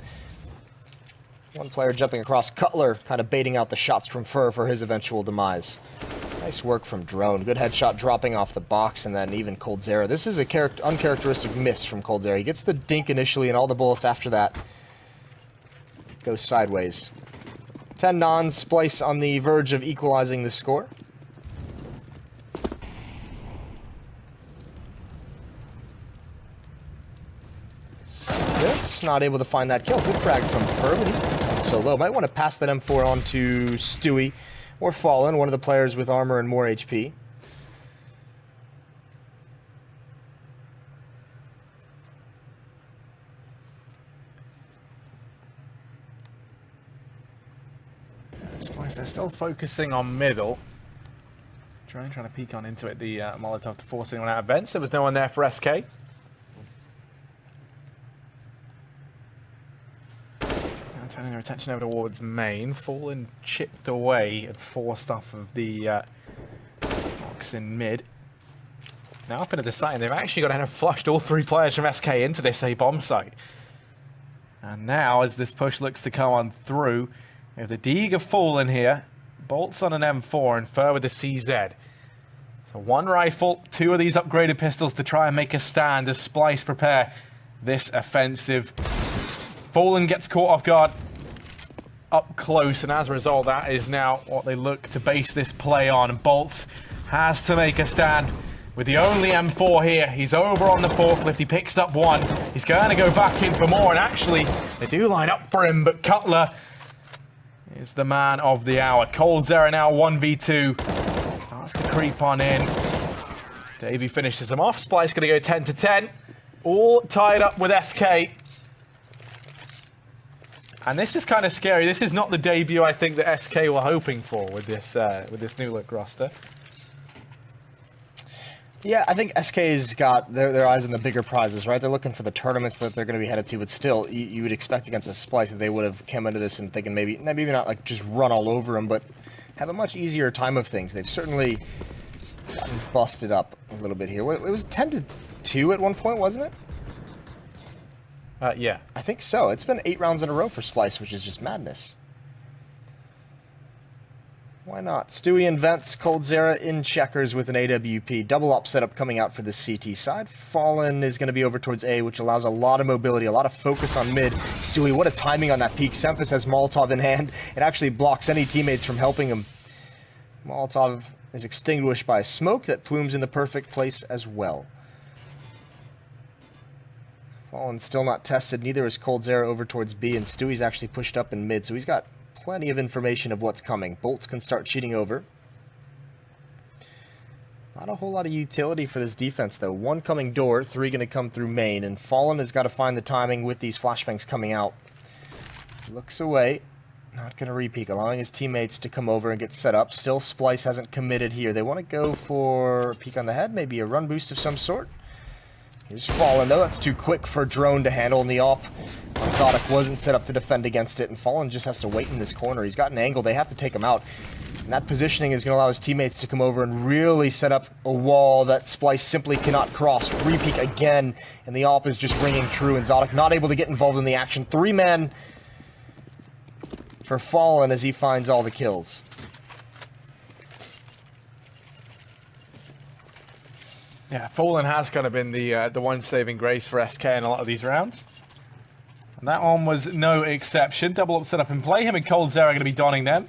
one player jumping across. Cutler kind of baiting out the shots from Fur for his eventual demise. Nice work from Drone. Good headshot dropping off the box, and then even coldzera. This is a uncharacteristic miss from coldzera. He gets the dink initially, and all the bullets after that go sideways. 10 nons. Splyce on the verge of equalizing the score. This not able to find that kill. Good frag from Fur, but he's so low. Might want to pass that M4 on to Stewie. Or Fallen, one of the players with armor and more HP. Splyce, they're still focusing on middle. Trying to peek on into it, the Molotov to force anyone out of vents. There was no one there for SK. Turning their attention over towards main. Fallen chipped away and forced off of the box in mid. Now up into the site, and they've actually got to have flushed all 3 players from SK into this A bomb site. And now, as this push looks to come on through, we have the Deeg of Fallen here, bolts on an M4, and Fur with the CZ. So 1 rifle, 2 of these upgraded pistols to try and make a stand as Splyce prepare this offensive. Fallen gets caught off guard. up close, and as a result, that is now what they look to base this play on. And Bolts has to make a stand with the only M4 here. He's over on the forklift. He picks up one. He's going to go back in for more, and actually, they do line up for him, but Cutler is the man of the hour. coldzera now 1v2. Starts to creep on in. Davey finishes him off. Splyce going to go 10 to 10. All tied up with SK. And this is kind of scary. This is not the debut I think that SK were hoping for with this new look roster. Yeah, I think SK's got their eyes on the bigger prizes, right? They're looking for the tournaments that they're going to be headed to, but still, you would expect against a Splyce that they would have come into this and thinking maybe not like just run all over them, but have a much easier time of things. They've certainly gotten busted up a little bit here. It was 10 to 2 at one point, wasn't it? Yeah. I think so. It's been 8 rounds in a row for Splyce, which is just madness. Why not? Stewie invents coldzera in checkers with an AWP. Double op setup coming out for the CT side. Fallen is going to be over towards A, which allows a lot of mobility, a lot of focus on mid. Stewie, what a timing on that peek. Semphis has Molotov in hand. It actually blocks any teammates from helping him. Molotov is extinguished by smoke that plumes in the perfect place as well. Fallen still not tested. Neither is coldzera over towards B, and Stewie's actually pushed up in mid, so he's got plenty of information of what's coming. Bolts can start cheating over. Not a whole lot of utility for this defense, though. 1 coming door, 3 going to come through main, and Fallen has got to find the timing with these flashbangs coming out. Looks away. Not going to repeat, allowing his teammates to come over and get set up. Still, Splyce hasn't committed here. They want to go for a peek on the head, maybe a run boost of some sort. Here's Fallen, though. That's too quick for Drone to handle in the op. Exotic wasn't set up to defend against it, and Fallen just has to wait in this corner. He's got an angle. They have to take him out. And that positioning is going to allow his teammates to come over and really set up a wall that Splyce simply cannot cross. Repeat again, and the op is just ringing true, and Exotic not able to get involved in the action. 3 men for Fallen as he finds all the kills. Yeah, Fallen has kind of been the one saving grace for SK in a lot of these rounds. And that one was no exception. Double up set up in play. Him and coldzera are going to be donning them.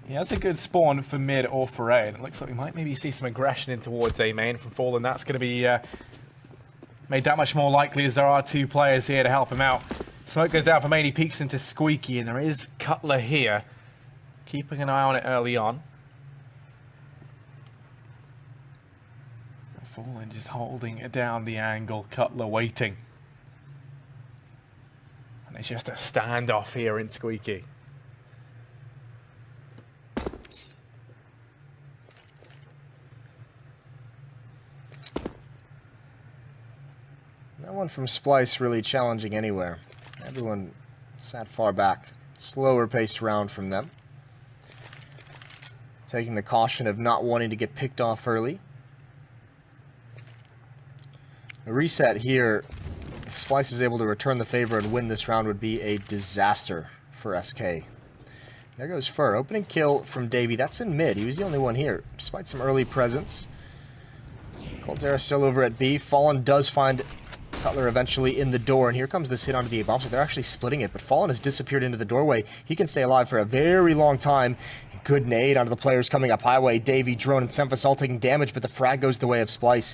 He has a good spawn for mid or for A. And it looks like we might maybe see some aggression in towards A main from Fallen. That's going to be made that much more likely as there are 2 players here to help him out. Smoke goes down for main. He peeks into Squeaky, and there is Cutler here. Keeping an eye on it early on. Fallen just holding it down the angle, Cutler waiting. And it's just a standoff here in Squeaky. No one from Splyce really challenging anywhere. Everyone sat far back. Slower paced round from them. Taking the caution of not wanting to get picked off early. A reset here, if Splyce is able to return the favor and win this round, would be a disaster for SK. There goes Fur. Opening kill from Davey. That's in mid. He was the only one here, despite some early presence. coldzera still over at B. Fallen does find Cutler eventually in the door, and here comes this hit onto the A-bomb, so they're actually splitting it, but Fallen has disappeared into the doorway. He can stay alive for a very long time. Good nade onto the players coming up highway. Davey, Drone, and Semphis all taking damage, but the frag goes the way of Splyce.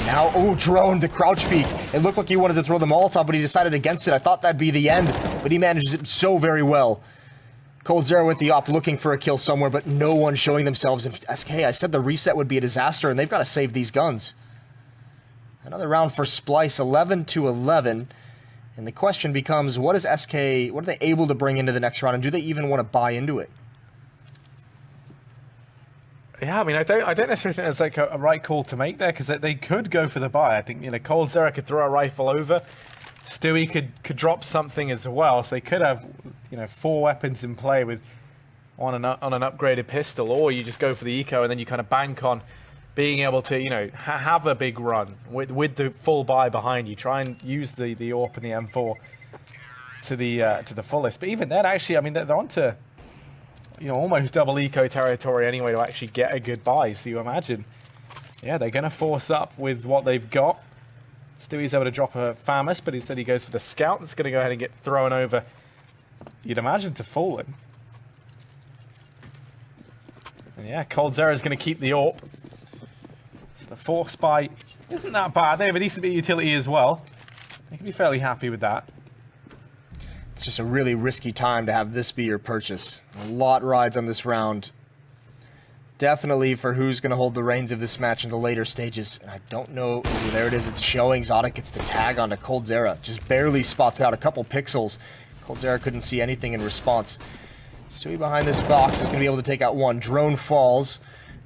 Now, oh, Drone, the crouch peek. It looked like he wanted to throw the Molotov, but he decided against it. I thought that'd be the end, but he manages it so very well. coldzera with the op looking for a kill somewhere, but no one showing themselves. And SK, I said the reset would be a disaster, and they've got to save these guns. Another round for Splyce, 11 to 11. And the question becomes, what is SK, what are they able to bring into the next round, and do they even want to buy into it? Yeah, I mean, I don't necessarily think that's like a right call to make there, because they could go for the buy. I think, coldzera could throw a rifle over. Stewie could drop something as well, so they could have, 4 weapons in play with on an upgraded pistol, or you just go for the eco and then you kind of bank on being able to, have a big run with the full buy behind you. Try and use the AWP and the M4 to the fullest. But even then, actually, I mean, they're onto almost double eco territory anyway to actually get a good buy. So you imagine, yeah, they're going to force up with what they've got. Stewie's able to drop a FAMAS, but instead he goes for the scout. That's going to go ahead and get thrown over you'd imagine, to Fallen. And yeah, coldzera is going to keep the AWP. So the force buy isn't that bad. They have a decent bit of utility as well. They can be fairly happy with that. It's just a really risky time to have this be your purchase. A lot rides on this round. Definitely for who's going to hold the reins of this match in the later stages. And I don't know. Ooh, there it is. It's showing. Exotic gets the tag onto coldzera. Just barely spots it out a couple pixels. coldzera couldn't see anything in response. Stewie behind this box is going to be able to take out one. Drone falls.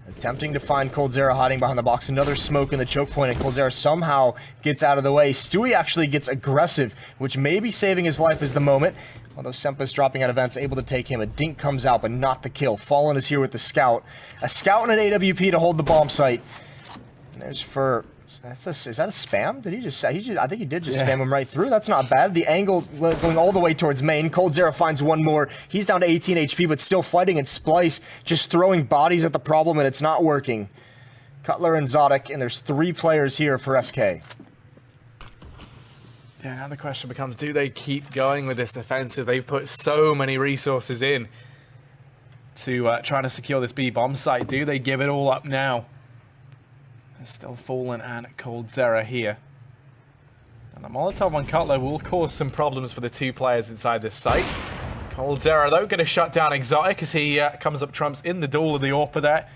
Attempting to find coldzera hiding behind the box. Another smoke in the choke point, and coldzera somehow gets out of the way. Stewie actually gets aggressive, which may be saving his life as the moment. Although Sempus dropping out of vents, able to take him. A dink comes out, but not the kill. Fallen is here with the scout. A scout and an AWP to hold the bomb site. And there's Fur. Is that a spam? Did he just? I think he did just spam him right through. That's not bad. The angle going all the way towards main. coldzera finds one more. He's down to 18 HP, but still fighting. And Splyce just throwing bodies at the problem, and it's not working. Cutler and Zodic, and there's 3 players here for SK. Yeah, now the question becomes, do they keep going with this offensive? They've put so many resources in to trying to secure this B bomb site. Do they give it all up now? There's still Fallen and coldzera here. And the Molotov on Cutler will cause some problems for the 2 players inside this site. coldzera, though, going to shut down Exotic as he comes up trumps in the duel of the AWP there.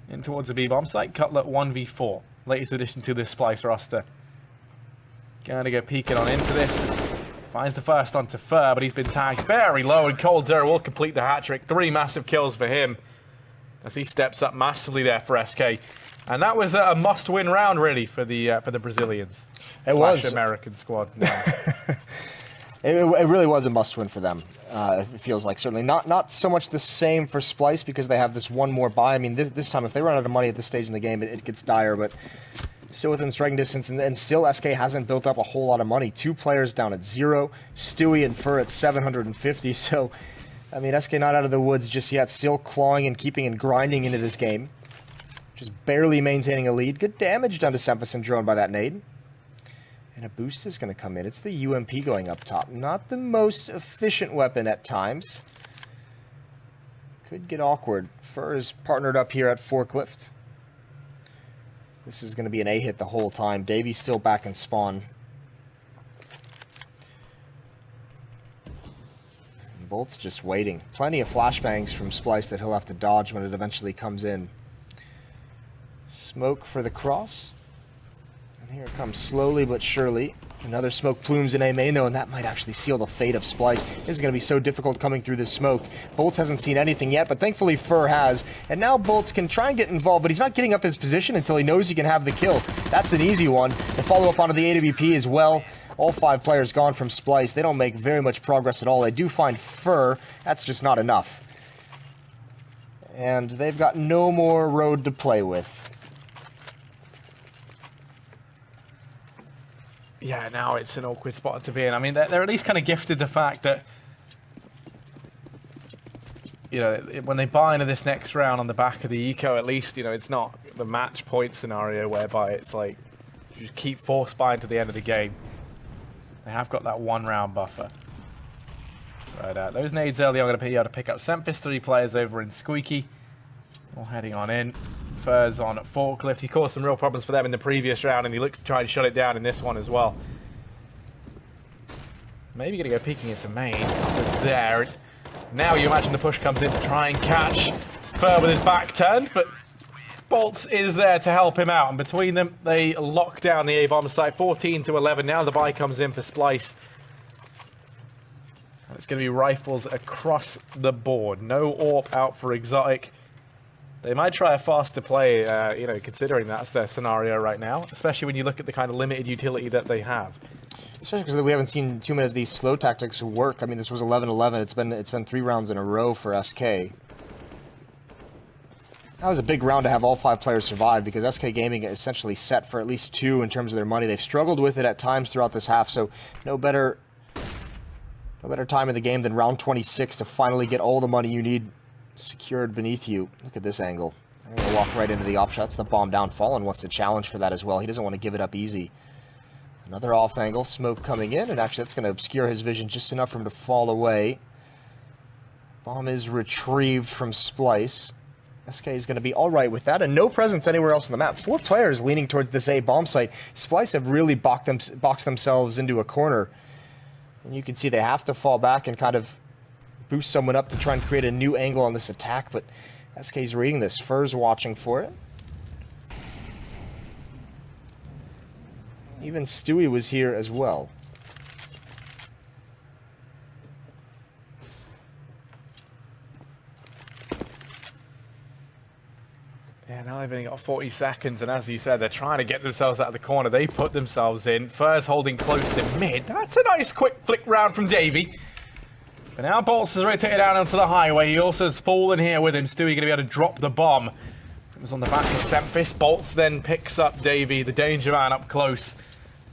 In towards the B bomb site. Cutler 1v4. Latest addition to this Splyce roster. Going to go peeking on into this. Finds the first onto Fur, but he's been tagged very low, and coldzera will complete the hat-trick. 3 massive kills for him as he steps up massively there for SK. And that was a must-win round, really, for the Brazilians. It was American squad. It really was a must-win for them. It feels like certainly not so much the same for Splyce because they have this one more buy. I mean, this time if they run out of money at this stage in the game, it gets dire. But still within striking distance, and still SK hasn't built up a whole lot of money. 2 players down at 0, Stewie and Fur at 750. So, I mean, SK not out of the woods just yet. Still clawing and keeping and grinding into this game. Just barely maintaining a lead. Good damage done to Sempus and Drone by that nade. And a boost is going to come in. It's the UMP going up top. Not the most efficient weapon at times. Could get awkward. Fur is partnered up here at Forklift. This is going to be an A-hit the whole time. Davy's still back in spawn. And Bolt's just waiting. Plenty of flashbangs from Splyce that he'll have to dodge when it eventually comes in. Smoke for the cross. And here it comes slowly but surely. Another smoke plumes in A main though, and that might actually seal the fate of Splyce. This is going to be so difficult coming through this smoke. Bolts hasn't seen anything yet, but thankfully Fur has. And now Bolts can try and get involved, but he's not getting up his position until he knows he can have the kill. That's an easy one. The follow-up onto the AWP as well. All 5 players gone from Splyce. They don't make very much progress at all. They do find Fur. That's just not enough. And they've got no more road to play with. Yeah, now it's an awkward spot to be in. I mean, they're at least kind of gifted the fact that, you know, when they buy into this next round on the back of the eco, at least, you know, it's not the match point scenario whereby it's like, you just keep force buying to the end of the game. They have got that 1 round buffer. But those nades early are going to be able to pick up Sempus. 3 players over in Squeaky. All heading on in. Fur's on at Forklift. He caused some real problems for them in the previous round, and he looks to try and shut it down in this one as well. Maybe going to go peeking into main. It's there. Now you imagine the push comes in to try and catch Fur with his back turned, but Bolts is there to help him out. And between them, they lock down the A-bomb site. 14-11. Now the buy comes in for Splyce. And it's going to be rifles across the board. No AWP out for Exotic. They might try a faster play, you know, considering that's their scenario right now, especially when you look at the kind of limited utility that they have. Especially because we haven't seen too many of these slow tactics work. I mean, this was 11-11. It's been 3 rounds in a row for SK. That was a big round to have all 5 players survive because SK Gaming is essentially set for at least 2 in terms of their money. They've struggled with it at times throughout this half, so no better time in the game than round 26 to finally get all the money you need secured beneath you. Look at this angle. I'm going to walk right into the op shot. That's the bomb down. Fallen wants to challenge for that as well. He doesn't want to give it up easy. Another off angle, smoke coming in, and actually that's going to obscure his vision just enough for him to fall away. Bomb is retrieved from Splyce. SK is going to be all right with that, and no presence anywhere else on the map. 4 players leaning towards this A bomb site. Splyce have really boxed themselves into a corner. And you can see they have to fall back and kind of boost someone up to try and create a new angle on this attack, but SK's reading this. Fur's watching for it. Even Stewie was here as well. Yeah, now they've only got 40 seconds, and as you said, they're trying to get themselves out of the corner. They put themselves in. Fur's holding close in mid. That's a nice quick flick round from Davey. But now Bolts has rotated down onto the highway. He also has fallen here with him. Stewie going to be able to drop the bomb. It was on the back of Semphis. Bolts then picks up Davey, the danger man, up close.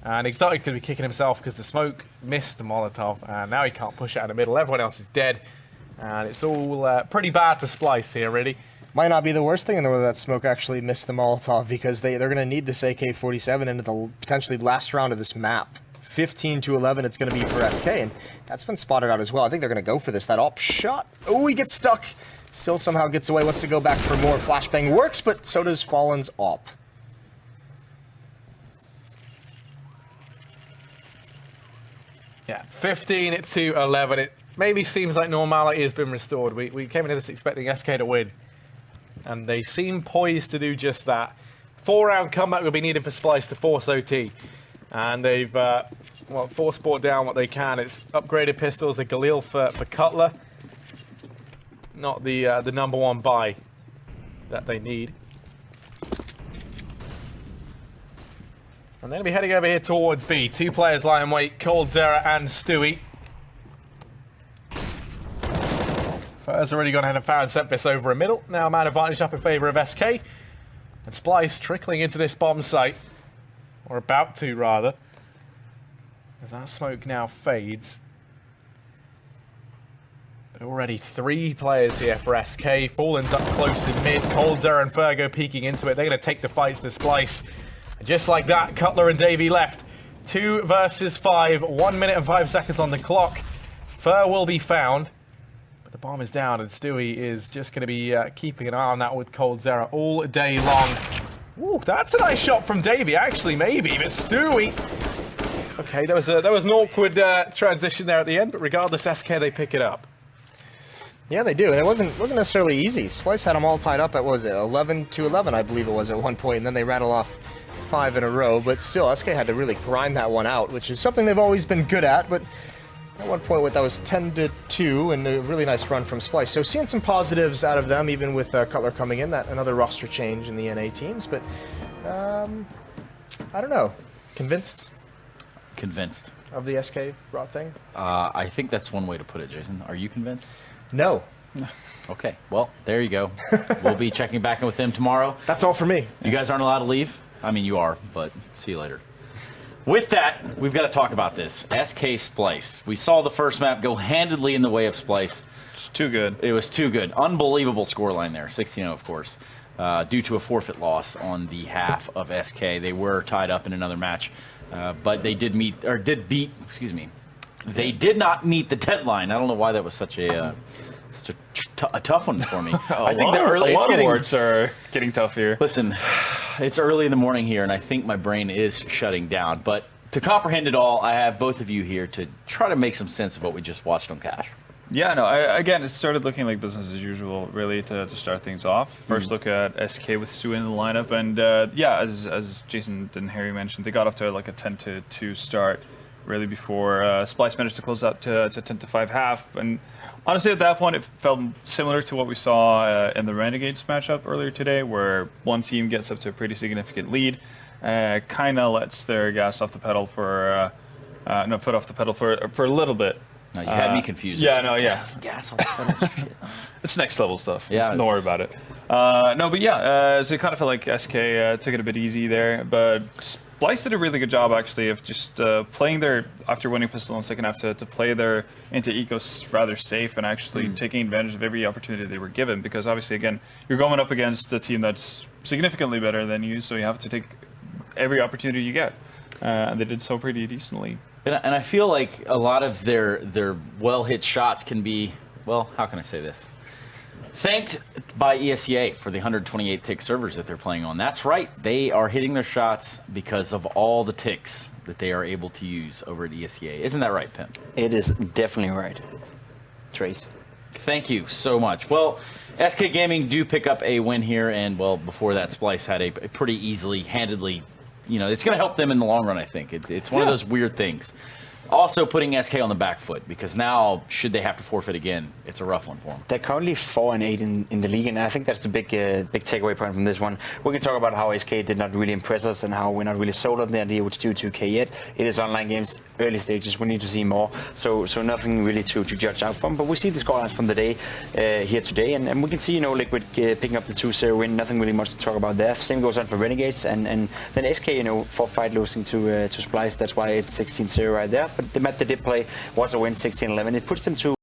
And Exotic going to be kicking himself because the smoke missed the Molotov. And now he can't push it out in the middle. Everyone else is dead. And it's all pretty bad for Splyce here, really. Might not be the worst thing in the world that smoke actually missed the Molotov, because they're going to need this AK-47 into the potentially last round of this map. 15 to 11 it's going to be for SK, and that's been spotted out as well. I think they're going to go for this. That op shot. Oh, he gets stuck. Still somehow gets away. Wants to go back for more. Flashbang works, but so does Fallen's op. Yeah, 15 to 11. It maybe seems like normality has been restored. We came into this expecting SK to win, and they seem poised to do just that. 4-round comeback will be needed for Splyce to force OT. And they've, force brought down what they can. It's upgraded pistols, a Galil for Cutler. Not the #1 buy that they need. And they'll be heading over here towards B. 2 players lie in wait, Coldzera and Stewie. Fur's already gone ahead and found Semphis over a middle. Now man advantage up in favour of SK. And Splyce trickling into this bomb site. Or about to, rather. As that smoke now fades. But already 3 players here for SK. Fallen's up close in mid. Coldzera and Fergo peeking into it. They're going to take the fights to Splyce. And just like that, Cutler and Davey left. 2 versus 5. 1 minute and 5 seconds on the clock. Fur will be found. But the bomb is down, and Stewie is just going to be keeping an eye on that with Coldzera all day long. Ooh, that's a nice shot from Davey, actually, maybe, but Stewie. Okay, there was an awkward transition there at the end, but regardless, SK, they pick it up. Yeah, they do, and it wasn't necessarily easy. Splyce had them all tied up at, what was it, 11 to 11, I believe it was at one point, and then they rattle off 5 in a row, but still, SK had to really grind that one out, which is something they've always been good at, but at one point that was 10 to 2, and a really nice run from Splyce. So seeing some positives out of them, even with Cutler coming in, that another roster change in the NA teams, but I don't know. Convinced? Convinced. Of the SK brought thing? I think that's one way to put it, Jason. Are you convinced? No. Okay, well, there you go. We'll be checking back in with them tomorrow. That's all for me. You guys aren't allowed to leave. I mean, you are, but see you later. With that, we've got to talk about this. SK Splyce. We saw the first map go handedly in the way of Splyce. It's too good. It was too good. Unbelievable scoreline there. 16-0, of course, due to a forfeit loss on the half of SK. They were tied up in another match, but they did beat, excuse me. They did not meet the deadline. I don't know why that was such a tough one for me. I think the early awards are getting tough here. Listen, it's early in the morning here, and I think my brain is shutting down. But to comprehend it all, I have both of you here to try to make some sense of what we just watched on Cash. Yeah, no, again, it started looking like business as usual, really, to start things off. First look at SK with Stu in the lineup, and yeah, as Jason and Harry mentioned, they got off to like a 10 to 2 start, really, before Splyce managed to close out to 10 to 5 half. And honestly, at that point, it felt similar to what we saw in the Renegades matchup earlier today, where one team gets up to a pretty significant lead, kind of lets their gas off the pedal for, foot off the pedal for a little bit. No, you had me confused. Yeah, no, yeah. Gas on the pedal. Shit. It's next level stuff. Yeah, don't worry about it. No, but yeah, so it kind of felt like SK took it a bit easy there, but Splyce did a really good job, actually, of just playing their, after winning pistol in the second half, to play their into ecos rather safe and actually taking advantage of every opportunity they were given, because obviously, again, you're going up against a team that's significantly better than you, so you have to take every opportunity you get. and they did so pretty decently. And I feel like a lot of their well-hit shots can be, well, how can I say this? Thanked by ESEA for the 128 tick servers that they're playing on. That's right, they are hitting their shots because of all the ticks that they are able to use over at ESEA. Isn't that right, Pimp? It is definitely right. Trace. Thank you so much. Well, SK Gaming do pick up a win here, and well, before that, Splyce had a pretty easily, handedly, you know, it's going to help them in the long run, I think. It's one of those weird things. Also putting SK on the back foot, because now, should they have to forfeit again, it's a rough one for them. They're currently 4-8 in the league, and I think that's the big takeaway point from this one. We can talk about how SK did not really impress us and how we're not really sold on the idea with Stu 2K yet. It is online games, early stages. We need to see more, so nothing really to judge out from. But we see the scorelines from the day here today, and we can see, you know, Liquid picking up the 2-0 win. Nothing really much to talk about there. Same goes on for Renegades, and then SK, you know, 4-5 losing to Splyce. That's why it's 16-0 right there. But the match they did play was a win, 16-11. It puts them to